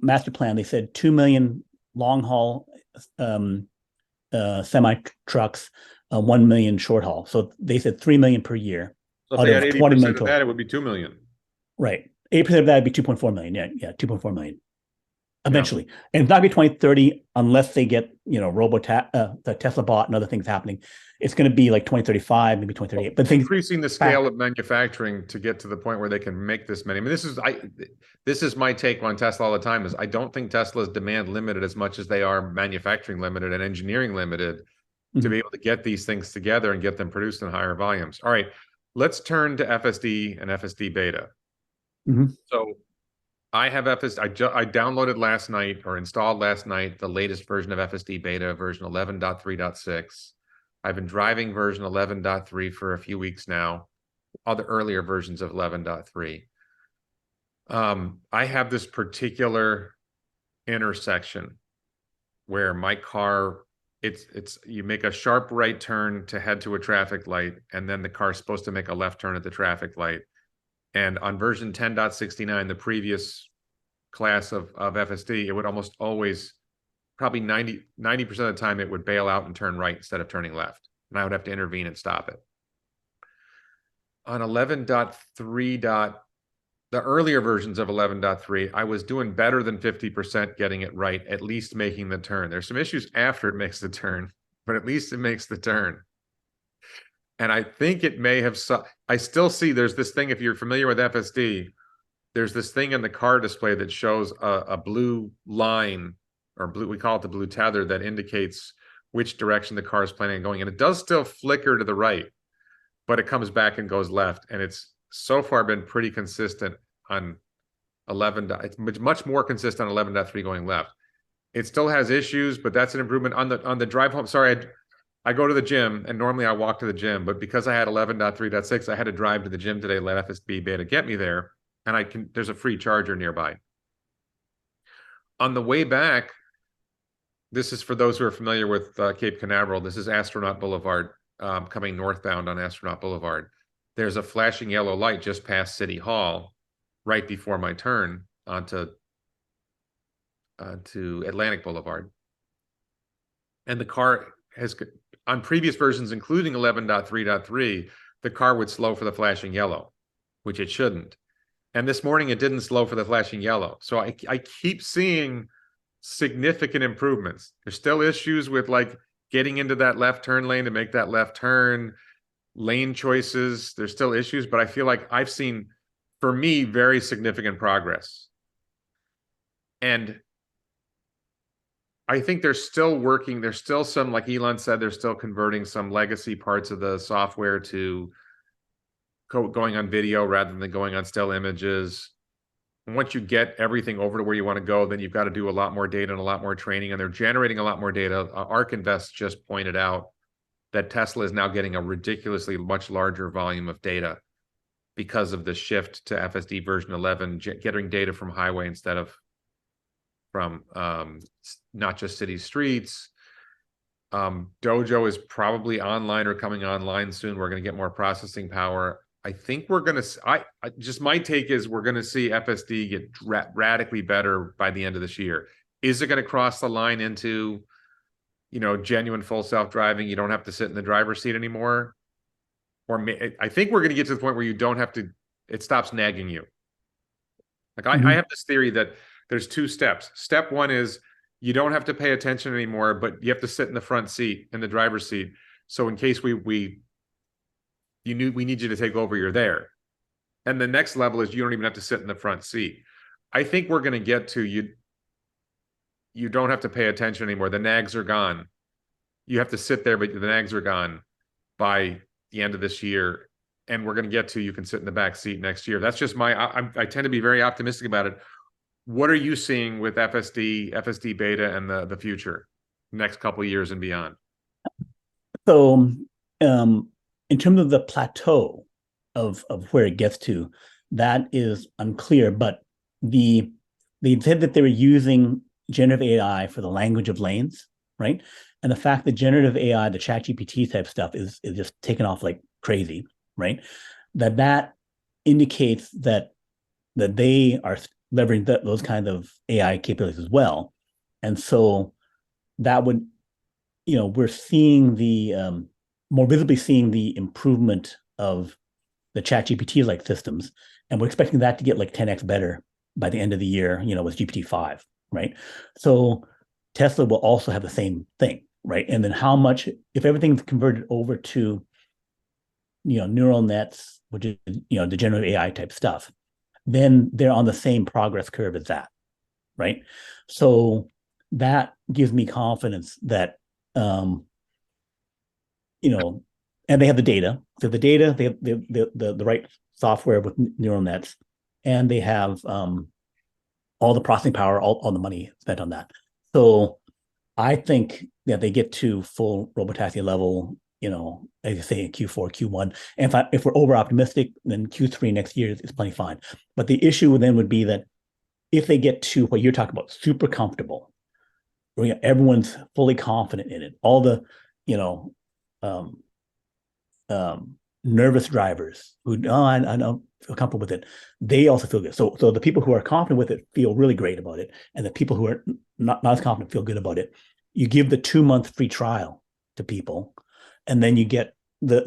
master plan, they said 2 million long haul semi trucks, 1 million short haul. So they said 3 million per year. So if they had 80% of that, it would be 2 million. Right. 8% of that would be 2.4 million. Yeah, 2.4 million. Eventually. Yeah. And it's not going to be 2030 unless they get, the Tesla bot and other things happening. It's going to be 2035, maybe 2038. But increasing the scale of manufacturing to get to the point where they can make this many. I mean, this is my take on Tesla all the time, is I don't think Tesla's demand limited as much as they are manufacturing limited and engineering limited to be able to get these things together and get them produced in higher volumes. All right, let's turn to FSD and FSD beta. So I have FSD. I downloaded last night or installed last night the latest version of FSD beta, version 11.3.6. I've been driving version 11.3 for a few weeks now, other earlier versions of 11.3. I have this particular intersection where my car, you make a sharp right turn to head to a traffic light, and then the car's supposed to make a left turn at the traffic light. And on version 10.69, the previous class of FSD, it would almost always probably 90% of the time it would bail out and turn right instead of turning left. And I would have to intervene and stop it. On 11.3. The earlier versions of 11.3, I was doing better than 50% getting it right, at least making the turn. There's some issues after it makes the turn, but at least it makes the turn. And I think it may have, I still see there's this thing, if you're familiar with FSD, there's this thing in the car display that shows a blue line, or blue, we call it the blue tether, that indicates which direction the car is planning on going. And it does still flicker to the right, but it comes back and goes left. And it's so far been pretty consistent on 11. It's much more consistent on 11.3 going left. It still has issues, but that's an improvement on the drive home. Sorry, I go to the gym, and normally I walk to the gym, but because I had 11.3.6, I had to drive to the gym today, let FSD Beta get me there, and there's a free charger nearby. On the way back, this is for those who are familiar with Cape Canaveral. This is Astronaut Boulevard, coming northbound on Astronaut Boulevard. There's a flashing yellow light just past City Hall, right before my turn onto to Atlantic Boulevard. And the car has, on previous versions, including 11.3.3, the car would slow for the flashing yellow, which it shouldn't. And this morning it didn't slow for the flashing yellow. So I keep seeing significant improvements. There's still issues with like getting into that left turn lane to make that left turn, lane choices. There's still issues, but I feel like I've seen, for me, very significant progress. And I think they're still working. There's still some, like Elon said, they're still converting some legacy parts of the software to going on video rather than going on still images. And once you get everything over to where you want to go, then you've got to do a lot more data and a lot more training, and they're generating a lot more data. ARK Invest just pointed out that Tesla is now getting a ridiculously much larger volume of data because of the shift to FSD version 11, getting data from highway instead of from not just city streets. Dojo is probably online or coming online soon. We're going to get more processing power. I think we're going to, just my take is we're going to see FSD get radically better by the end of this year. Is it going to cross the line into, genuine full self-driving? You don't have to sit in the driver's seat anymore. Or I think we're going to get to the point where you don't have to, it stops nagging you. Like I have this theory that there's two steps. Step one is you don't have to pay attention anymore, but you have to sit in the front seat, in the driver's seat. So in case we need you to take over, you're there. And the next level is you don't even have to sit in the front seat. I think we're going to get to you don't have to pay attention anymore. The nags are gone. You have to sit there, but the nags are gone by the end of this year. And we're going to get to you can sit in the back seat next year. That's just I tend to be very optimistic about it. What are you seeing with FSD Beta and the future, next couple of years and beyond? So, in terms of the plateau of where it gets to, that is unclear. But they said that they were using generative AI for the language of lanes, right? And the fact that generative AI, the ChatGPT type stuff, is just taken off like crazy, right? That indicates that they are leveraging those kind of AI capabilities as well. And so that would, we're seeing the more visibly seeing the improvement of the ChatGPT like systems, and we're expecting that to get like 10x better by the end of the year, with GPT-5, right? So Tesla will also have the same thing, right? And then how much, if everything's converted over to, neural nets, which is, the generative AI type stuff, then they're on the same progress curve as that, right? So that gives me confidence that, and they have the data. So the data, they have the right software with neural nets, and they have all the processing power, all the money spent on that. So I think that they get to full robotaxi level, as you say, in Q4, Q1. And if we're over optimistic, then Q3 next year is plenty fine. But the issue then would be that if they get to what you're talking about, super comfortable, where everyone's fully confident in it, all the, nervous drivers who, I don't feel comfortable with it, they also feel good. So the people who are confident with it feel really great about it. And the people who are not as confident feel good about it. You give the 2-month free trial to people, and then you get the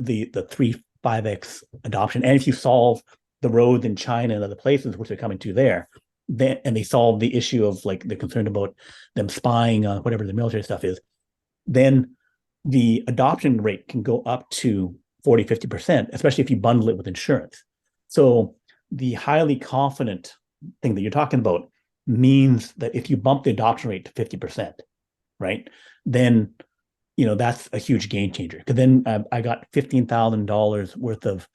3-5x adoption. And if you solve the roads in China and other places, which they're coming to there, then, and they solve the issue of like they're concerned about them spying on whatever the military stuff is, then the adoption rate can go up to 40-50%, especially if you bundle it with insurance. So the highly confident thing that you're talking about means that if you bump the adoption rate to 50%, right, then that's a huge game changer. Because then I got $15,000 worth of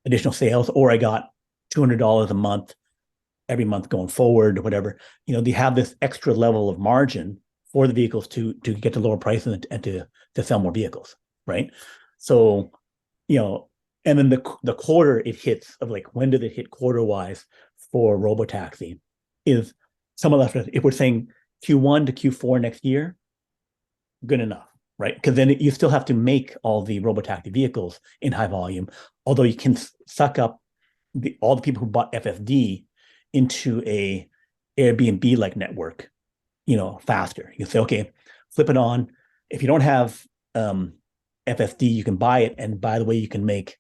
additional sales, or I got $200 a month every month going forward, or whatever. They have this extra level of margin for the vehicles to get to lower prices and to sell more vehicles, right? So, and then the quarter it hits of like, when did it hit quarter wise for robotaxi is some of that. If we're saying Q1 to Q4 next year, good enough, right? Because then you still have to make all the robotaxi vehicles in high volume, although you can suck up all the people who bought FSD into a Airbnb like network, faster. You can say, okay, flip it on. If you don't have FSD, you can buy it, and by the way, you can make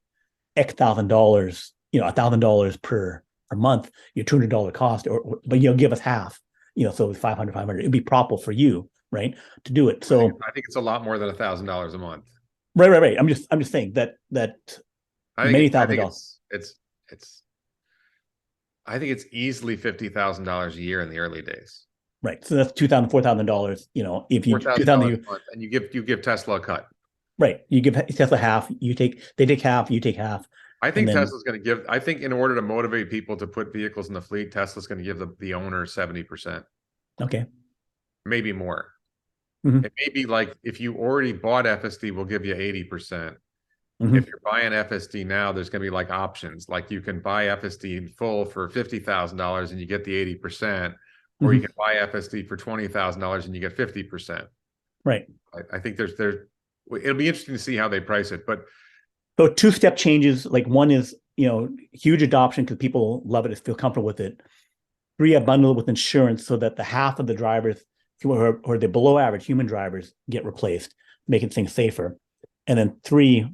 X $1,000, $1,000 per month, your $200 cost, but give us half, so 500, it'd be profitable for you, right, to do it. So I think it's a lot more than $1,000 a month. Right. I'm just saying that many $1,000s. I think it's easily $50,000 a year in the early days. Right. So that's $2,000, $4,000. If you $4,000 a month, and you give Tesla a cut. Right. You give Tesla half. They take half. You take half. I think Tesla's going to give. I think in order to motivate people to put vehicles in the fleet, Tesla's going to give the owner 70%. Okay. Maybe more. Mm-hmm. It may be like, if you already bought FSD, we'll give you 80%. Mm-hmm. If you're buying FSD now, there's going to be like options. Like you can buy FSD in full for $50,000 and you get the 80%, or you can buy FSD for $20,000 and you get 50%. Right. I think there's it'll be interesting to see how they price it. But so 2-step changes, like one is, huge adoption because people love it, feel comfortable with it. 3, I bundle it with insurance so that the half of the drivers or the below average human drivers get replaced, making things safer. And then 3,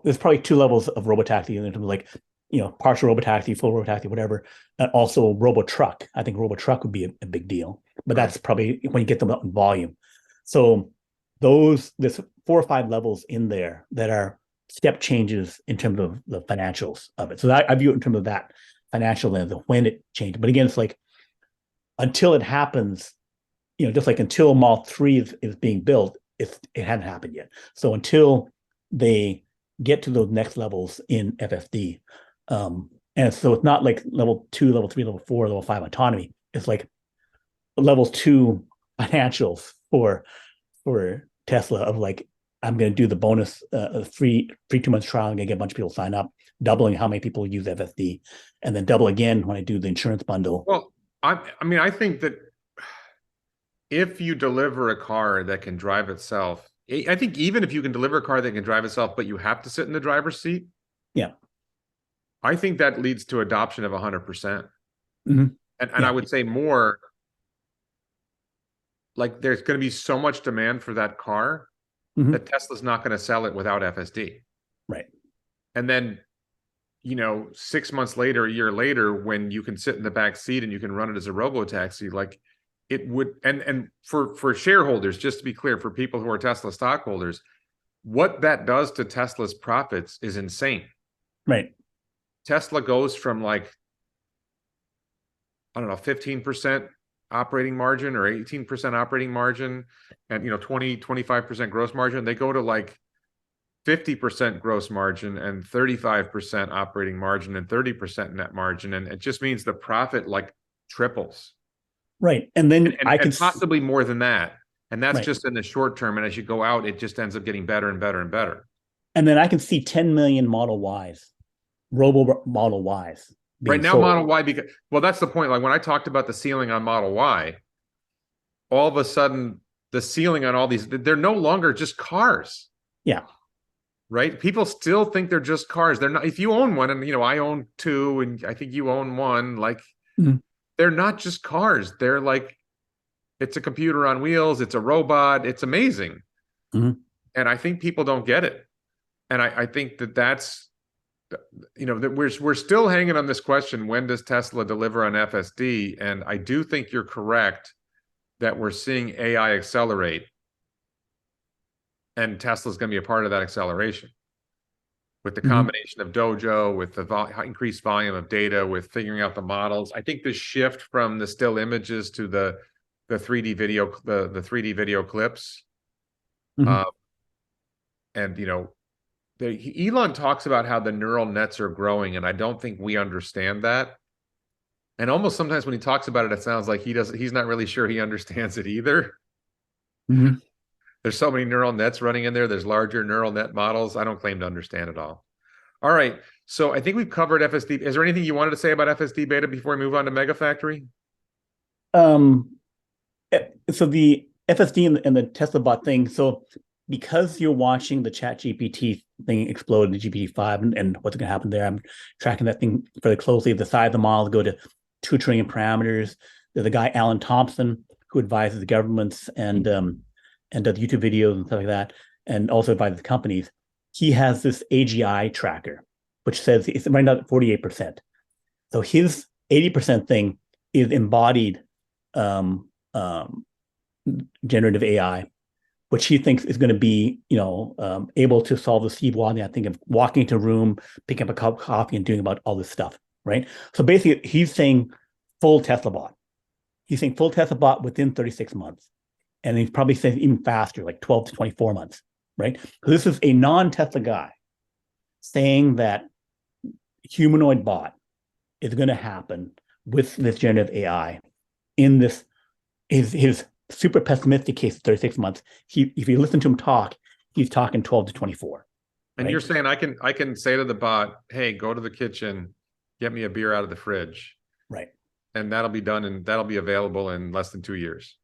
there's probably 2 levels of robotaxi in terms of like, partial robotaxi, full robotaxi, whatever, and also robotruck. I think robotruck would be a big deal, but that's probably when you get them up in volume. So there's 4 or 5 levels in there that are step changes in terms of the financials of it. So I view it in terms of that financial lens of when it changed. But again, it's like, until it happens, just like until Model 3 is being built, it hadn't happened yet. So until they get to those next levels in FSD, and so it's not like level 2, level 3, level 4, level 5 autonomy. It's like level 2 financials for Tesla of like, I'm going to do the bonus free 2 months trial. I'm going to get a bunch of people sign up, doubling how many people use FSD, and then double again when I do the insurance bundle. Well, I think that if you deliver a car that can drive itself, I think even if you can deliver a car that can drive itself, but you have to sit in the driver's seat. Yeah. I think that leads to adoption of 100%. Mm-hmm. And I would say more, like there's going to be so much demand for that car that Tesla's not going to sell it without FSD. Right. And then, 6 months later, a year later, when you can sit in the back seat and you can run it as a robotaxi, like it would, and for shareholders, just to be clear, for people who are Tesla stockholders, what that does to Tesla's profits is insane. Right. Tesla goes from like, I don't know, 15% operating margin or 18% operating margin and 20-25% gross margin. They go to like 50% gross margin and 35% operating margin and 30% net margin, and it just means the profit like triples. Right. And then and possibly more than that, and that's just in the short term, and as you go out it just ends up getting better and better and better. And then I can see 10 million Model Ys, robo Model Ys right now sold. Model Y, because that's the point. Like when I talked about the ceiling on Model Y, all of a sudden the ceiling on all these, they're no longer just cars. Yeah. Right? People still think they're just cars. They're not. If you own one, and I own two, and I think you own one, like they're not just cars. They're like, it's a computer on wheels, it's a robot, it's amazing. And I think people don't get it. And I think that's that we're still hanging on this question, when does Tesla deliver on FSD? And I do think you're correct that we're seeing AI accelerate. And Tesla's going to be a part of that acceleration with the combination of Dojo, with the increased volume of data, with figuring out the models. I think the shift from the still images to the 3D video, the 3D video clips, and Elon talks about how the neural nets are growing, and I don't think we understand that. And almost sometimes when he talks about it, it sounds like he's not really sure he understands it either. There's so many neural nets running in there. There's larger neural net models. I don't claim to understand it all. All right. So I think we've covered FSD. Is there anything you wanted to say about FSD beta before we move on to Mega Factory? So the FSD and the Tesla bot thing. So because you're watching the Chat GPT thing explode, the GPT-5 and what's going to happen there, I'm tracking that thing fairly closely. The size of the model go to 2 trillion parameters. There's a guy, Alan Thompson, who advises the governments and does YouTube videos and stuff like that, and also advises companies. He has this AGI tracker, which says it's right now at 48%. So his 80% thing is embodied generative AI, which he thinks is going to be, able to solve the Steve Wozniak thing of walking into a room, picking up a cup of coffee, and doing about all this stuff, right? So basically, he's saying full Tesla bot. He's saying full Tesla bot within 36 months. And he's probably saying even faster, like 12 to 24 months, right? So this is a non-Tesla guy saying that humanoid bot is going to happen with this generative AI in this, his super pessimistic case, 36 months. If you listen to him talk, he's talking 12 to 24. And right? You're saying I can say to the bot, hey, go to the kitchen, get me a beer out of the fridge. Right. And that'll be done, and that'll be available in less than 2 years.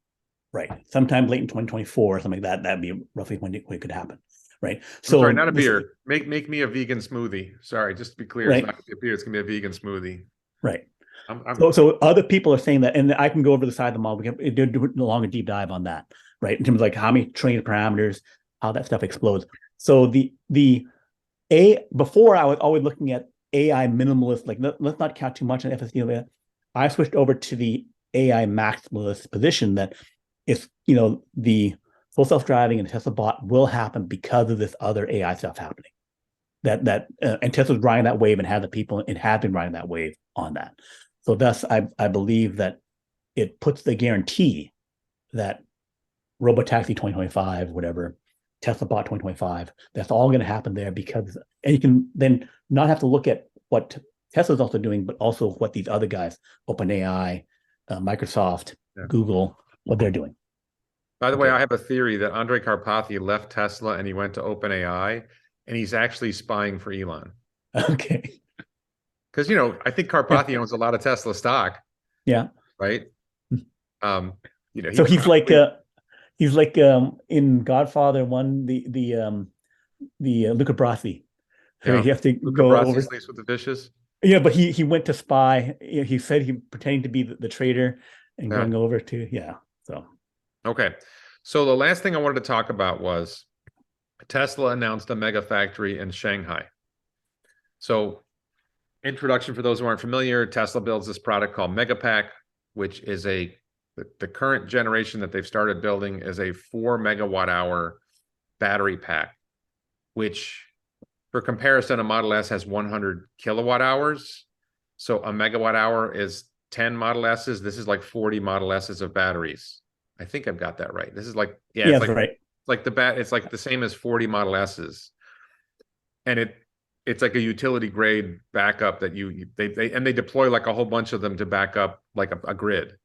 Right. Sometime late in 2024 or something like that. That'd be roughly when it could happen. Right. So sorry, not a beer. Make me a vegan smoothie. Sorry, just to be clear, right. It's not gonna be a beer, it's gonna be a vegan smoothie. Right. So other people are saying that, and I can go over the side of the model. We can do a longer deep dive on that, right? In terms of like how many trained parameters, how that stuff explodes. So before I was always looking at AI minimalist, like let's not count too much on FSD. I switched over to the AI maximalist position that if the full self-driving and Tesla bot will happen because of this other AI stuff happening. And Tesla's riding that wave and have been riding that wave on that. So thus, I believe that it puts the guarantee that Robotaxi 2025, whatever, Tesla bot 2025, that's all going to happen there and you can then not have to look at what Tesla's also doing, but also what these other guys, OpenAI, Microsoft, Google, what they're doing. By the way, I have a theory that Andrej Karpathy left Tesla and he went to OpenAI, and he's actually spying for Elon. Okay. Because I think Karpathy owns a lot of Tesla stock. Yeah. Right. So he's like in Godfather 1, the Luca Brasi. So he has to Luca Brasi sleeps with the fishes. Yeah, but he went to spy. He said he pretending to be the traitor and going over to So okay. So the last thing I wanted to talk about was Tesla announced a mega factory in Shanghai. So introduction for those who aren't familiar, Tesla builds this product called Megapack, which is the current generation that they've started building is a 4 megawatt hour battery pack, which for comparison, a Model S has 100 kilowatt hours. So a megawatt hour is 10 Model S's. This is like 40 Model S's of batteries. I think I've got that right. This is like, it's like, right. It's like the same as 40 Model S's. And it's like a utility grade backup that they deploy like a whole bunch of them to back up like a grid.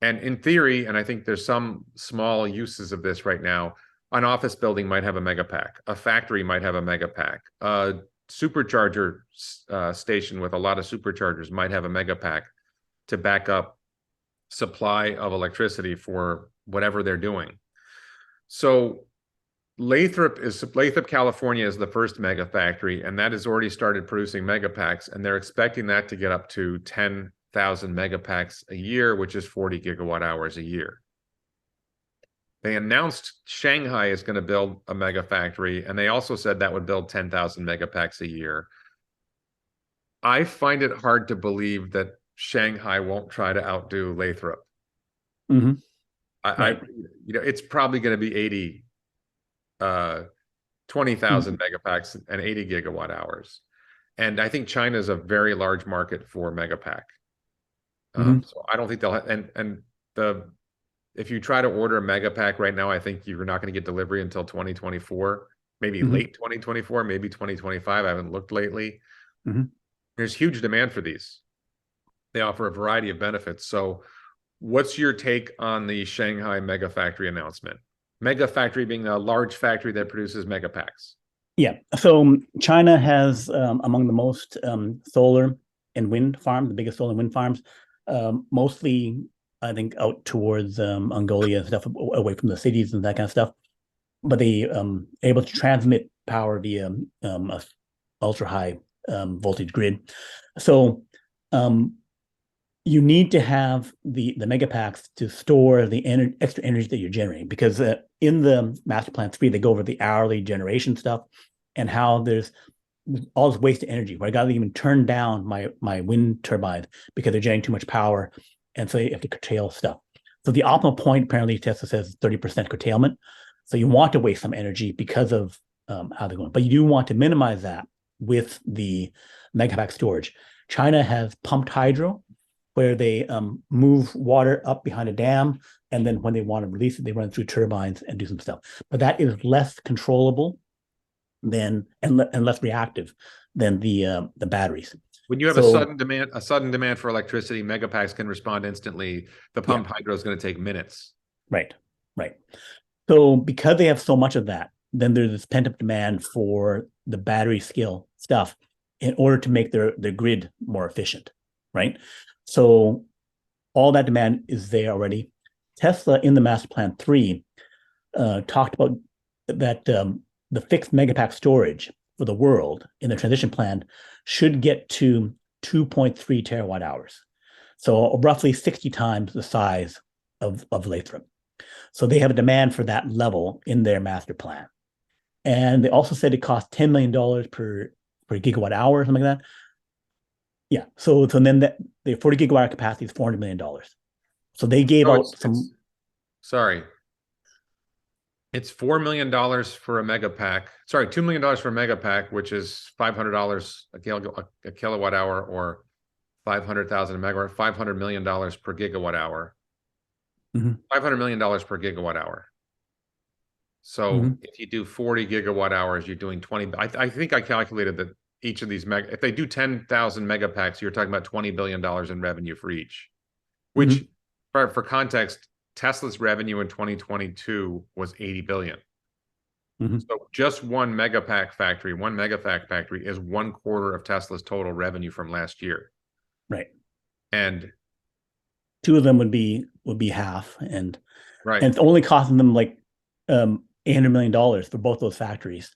And in theory, and I think there's some small uses of this right now, an office building might have a Megapack, a factory might have a Megapack, a supercharger station with a lot of superchargers might have a Megapack to back up supply of electricity for whatever they're doing. So Lathrop, California is the first mega factory, and that has already started producing mega packs, and they're expecting that to get up to 10,000 mega packs a year, which is 40 gigawatt hours a year. They announced Shanghai is going to build a mega factory, and they also said that would build 10,000 mega packs a year. I find it hard to believe that Shanghai won't try to outdo Lathrop. Mm-hmm. Right. It's probably going to be 20,000 megapacks and 80 gigawatt hours. And I think China is a very large market for megapack. So I don't think they'll if you try to order a megapack right now, I think you're not going to get delivery until 2024, maybe late 2024, maybe 2025. I haven't looked lately. There's huge demand for these. They offer a variety of benefits. So what's your take on the Shanghai mega factory announcement? Mega factory being a large factory that produces mega packs. Yeah. So China has among the most solar and wind farms, the biggest solar and wind farms, mostly, I think, out towards Mongolia and stuff, away from the cities and that kind of stuff. But they able to transmit power via a ultra high voltage grid. So you need to have the mega packs to store the extra energy that you're generating, because in the master plan 3, they go over the hourly generation stuff and how there's all this wasted energy where I got to even turn down my wind turbines because they're generating too much power. And so you have to curtail stuff. So the optimal point, apparently, Tesla says 30% curtailment. So you want to waste some energy because of how they're going. But you do want to minimize that with the megapack storage. China has pumped hydro, where they move water up behind a dam, and then when they want to release it, they run through turbines and do some stuff. But that is less controllable and less reactive than the batteries. When you have a sudden demand for electricity, megapacks can respond instantly. The pumped hydro is going to take minutes. Right. So because they have so much of that, then there's this pent-up demand for the battery scale stuff in order to make their grid more efficient, right? So all that demand is there already. Tesla in the Master Plan 3 talked about that the fixed megapack storage for the world in the transition plan should get to 2.3 terawatt hours. So roughly 60 times the size of Lathrop. So they have a demand for that level in their master plan. And they also said it costs $10 million per gigawatt hour or something like that. Yeah. So then the 40 gigawatt hour capacity is $400 million. So they gave out some. It's $4 million for a mega pack. Sorry, $2 million for a mega pack, which is $500 a kilowatt hour, or 500,000 a megawatt, $500 million per gigawatt hour. $500 million per gigawatt hour. So if you do 40 gigawatt hours, you're doing 20. I think I calculated that each of these if they do 10,000 mega packs, you're talking about $20 billion in revenue for each, which for context, Tesla's revenue in 2022 was 80 billion. So just one megapack factory is 1/4 of Tesla's total revenue from last year. Right. And two of them would be half, and right. And it's only costing them like $800 million for both those factories,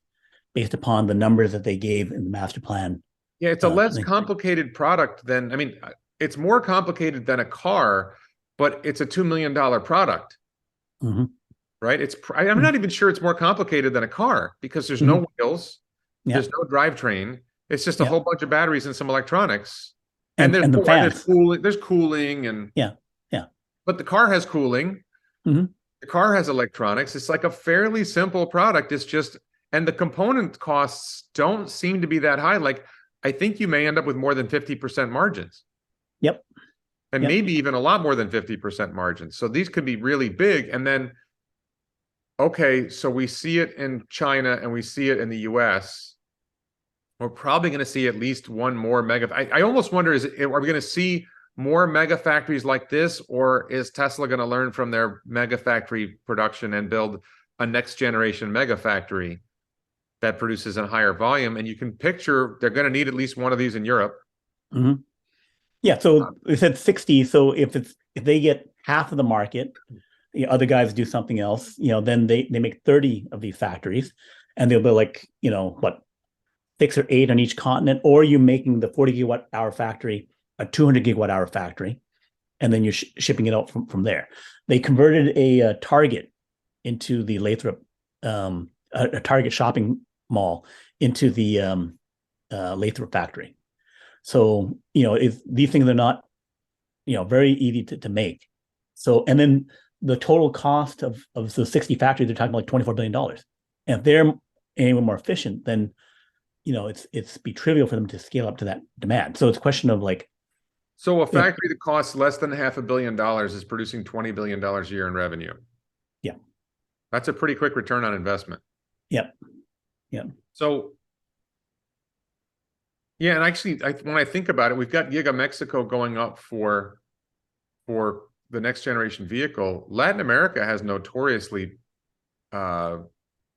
based upon the numbers that they gave in the master plan. Yeah, it's a less complicated product than, it's more complicated than a car, but it's a $2 million product. Right? I'm not even sure it's more complicated than a car, because there's no wheels, there's no drivetrain. It's just a whole bunch of batteries and some electronics. And there's cooling and but the car has cooling. The car has electronics. It's like a fairly simple product. It's just, and the component costs don't seem to be that high. Like, I think you may end up with more than 50% margins. And maybe even a lot more than 50% margins. So these could be really big. And then, okay, so we see it in China and we see it in the US. We're probably going to see at least one more mega. I almost wonder, are we going to see more mega factories like this, or is Tesla going to learn from their mega factory production and build a next generation mega factory that produces in higher volume? And you can picture they're going to need at least one of these in Europe. Yeah, so they said 60. So if they get half of the market, other guys do something else, then they make 30 of these factories, and they'll be like, what, 6 or 8 on each continent, or you're making the 40 gigawatt hour factory a 200 gigawatt hour factory, and then you're shipping it out from there. They converted a Target into the Lathrop, a Target shopping mall into the Lathrop factory. So, these things are not, very easy to make. So, and then the total cost of the 60 factories, they're talking about like $24 billion. And if they're any more efficient, then, it's be trivial for them to scale up to that demand. So it's a question of like. So a factory that costs less than $500 million is producing $20 billion a year in revenue. Yeah. That's a pretty quick return on investment. Yep. Yeah. So, yeah, and actually, when I think about it, we've got Giga Mexico going up for the next generation vehicle. Latin America has notoriously, I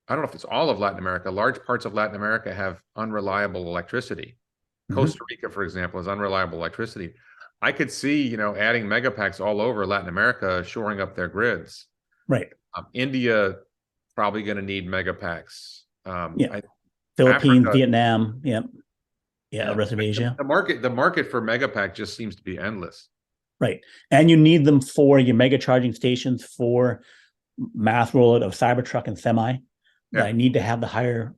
don't know if it's all of Latin America, large parts of Latin America have unreliable electricity. Costa Rica, for example, has unreliable electricity. I could see, adding megapacks all over Latin America, shoring up their grids. Right. India probably going to need megapacks. Philippines, Africa, Vietnam, the rest of Asia. The market for megapack just seems to be endless. Right, and you need them for your mega charging stations for mass rollout of Cybertruck and Semi. Yeah. I need to have the higher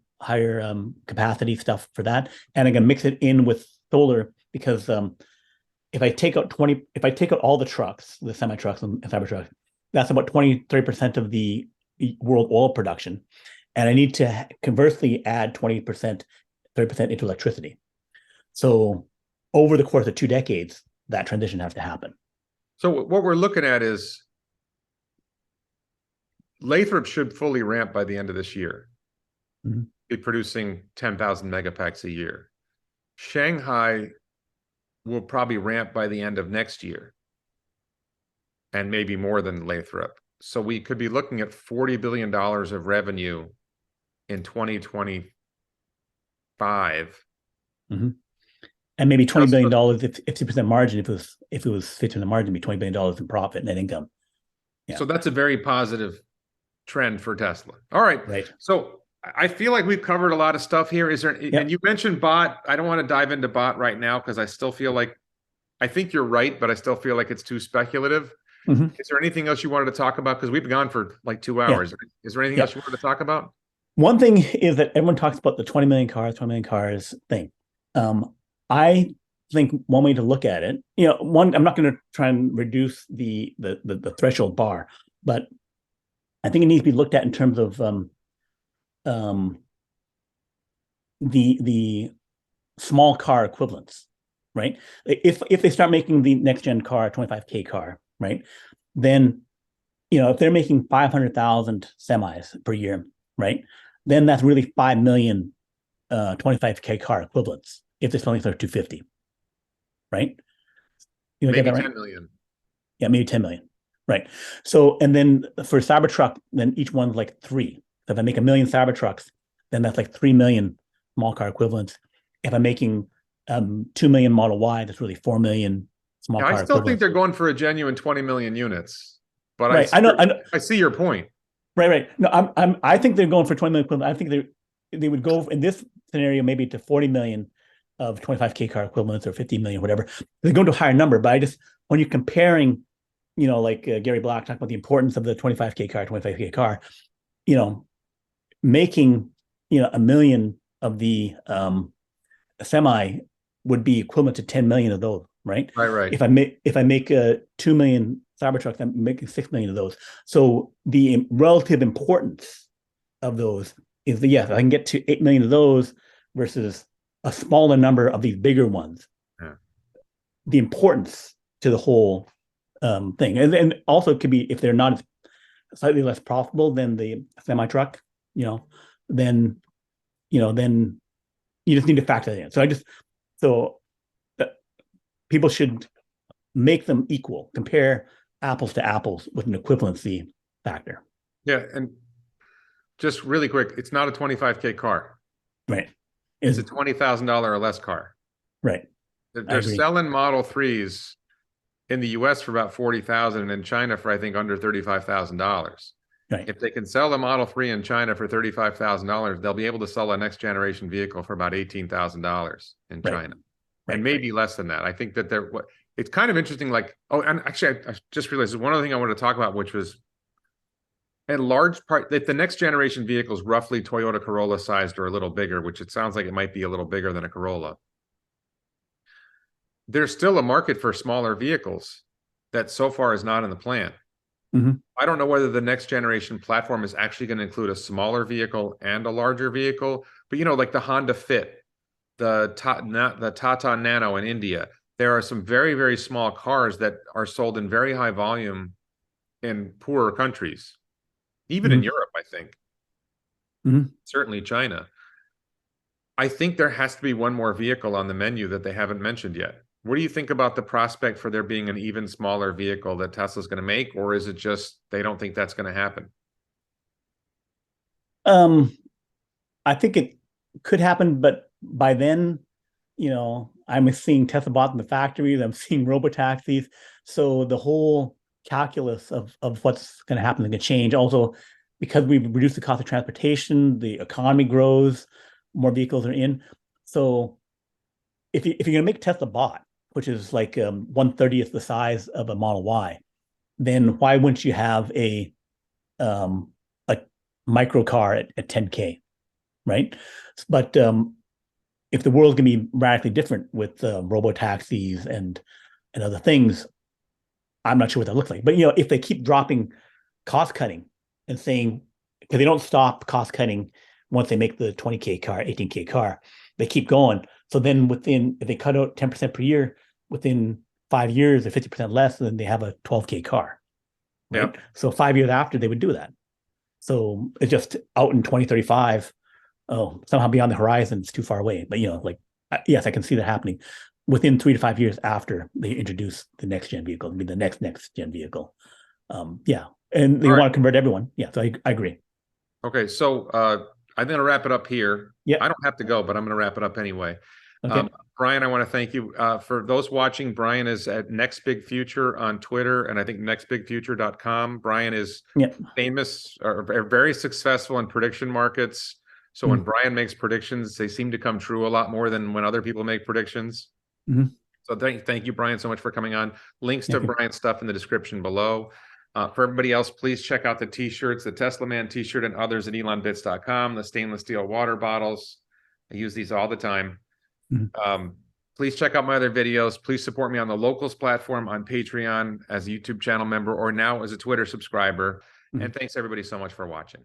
capacity stuff for that, and I'm gonna mix it in with solar because if I take out all the trucks, the semi trucks and Cybertruck, that's about 30% of the world oil production, and I need to conversely add 20%, 30% into electricity. So over the course of 2 decades, that transition has to happen. So what we're looking at is Lathrop should fully ramp by the end of this year. Be producing 10,000 megapacks a year. Shanghai will probably ramp by the end of next year, and maybe more than Lathrop. So we could be looking at $40 billion of revenue in 2025. And maybe $20 billion if 50% margin. If it was 50% margin, it'd be $20 billion in profit, net income. Yeah. So that's a very positive trend for Tesla. All right. Right. So I feel like we've covered a lot of stuff here. Is there? Yep. And you mentioned bot. I don't want to dive into bot right now because I still feel like, I think you're right, but I still feel like it's too speculative. Is there anything else you wanted to talk about? Because we've been gone for like 2 hours. Yeah. Is there anything else you wanted to talk about? One thing is that everyone talks about the 20 million cars thing. I think one way to look at it, I'm not going to try and reduce the threshold bar, but I think it needs to be looked at in terms of the small car equivalents, right? If they start making the next gen car, 25K car, right? Then, if they're making 500,000 semis per year, right? Then that's really 5 million 25K car equivalents if they're selling for 250, right? Maybe get that 10 right? million. Yeah, maybe 10 million. Right. So, and then for Cybertruck, then each one's like 3. So if I make 1 million Cybertrucks, then that's like 3 million small car equivalents. If I'm making 2 million Model Y, that's really 4 million small car equivalents. I still think they're going for a genuine 20 million units, but right. I see your point. Right. No, I think they're going for 20 million equivalent. I think they would go in this scenario maybe to 40 million of 25K car equivalents or 50 million, whatever. They're going to a higher number, but when you're comparing, like Gary Black talked about the importance of the 25K car, making, 1 million of the semi would be equivalent to 10 million of those, right? Right. If I make 2 million Cybertrucks, I'm making 6 million of those. So the relative importance of those is if I can get to 8 million of those versus a smaller number of these bigger ones, the importance to the whole thing. And also it could be, if they're not slightly less profitable than the semi truck, then you just need to factor that in. So people should make them equal, compare apples to apples with an equivalency factor. Yeah. And just really quick, it's not a 25K car. Right. It's a $20,000 or less car. Right. They're selling Model 3s in the US for about 40,000 and in China for, I think, under $35,000. Right. If they can sell the Model 3 in China for $35,000, they'll be able to sell a next generation vehicle for about $18,000 in Right. China. Right. And maybe less than that. I think that it's kind of interesting. Like, oh, and actually, I just realized one other thing I wanted to talk about, which was in large part that the next generation vehicle is roughly Toyota Corolla sized or a little bigger, which it sounds like it might be a little bigger than a Corolla. There's still a market for smaller vehicles that so far is not in the plan. Mm-hmm. I don't know whether the next generation platform is actually going to include a smaller vehicle and a larger vehicle, but like the Honda Fit, the Tata Nano in India, there are some very, very small cars that are sold in very high volume in poorer countries, even in Europe, I think. Certainly China. I think there has to be one more vehicle on the menu that they haven't mentioned yet. What do you think about the prospect for there being an even smaller vehicle that Tesla's going to make, or is it just they don't think that's going to happen? I think it could happen, but by then, I'm seeing Tesla bought in the factories. I'm seeing robotaxis. So the whole calculus of what's going to happen is going to change. Also, because we've reduced the cost of transportation, the economy grows, more vehicles are in. So if you're going to make Tesla bot, which is like 1/30th the size of a Model Y, then why wouldn't you have a micro car at 10K, right? But if the world's going to be radically different with robo taxis and other things, I'm not sure what that looks like. But if they keep dropping cost cutting and saying, because they don't stop cost cutting once they make the 20K car, 18K car, they keep going. So then if they cut out 10% per year, within 5 years, they're 50% less, then they have a 12K car. Right? Yeah. So 5 years after, they would do that. So it's just out in 2035. Oh, somehow beyond the horizon, it's too far away. But yes, I can see that happening within 3 to 5 years after they introduce the next gen vehicle. It'll be the next gen vehicle. Yeah, and they want to convert everyone. Yeah, so I agree. Okay, so I'm going to wrap it up here. Yeah, I don't have to go, but I'm going to wrap it up anyway. Okay. Brian, I want to thank you. For those watching, Brian is at Next Big Future on Twitter and I think nextbigfuture.com. Brian is famous or very successful in prediction markets. So when Brian makes predictions, they seem to come true a lot more than when other people make predictions. So thank you, Brian, so much for coming on. Links to Brian's stuff in the description below. For everybody else, please check out the t-shirts, the Tesla Man t-shirt and others at elonbits.com, the stainless steel water bottles. I use these all the time. Please check out my other videos. Please support me on the Locals platform, on Patreon, as a YouTube channel member, or now as a Twitter subscriber. And thanks everybody so much for watching.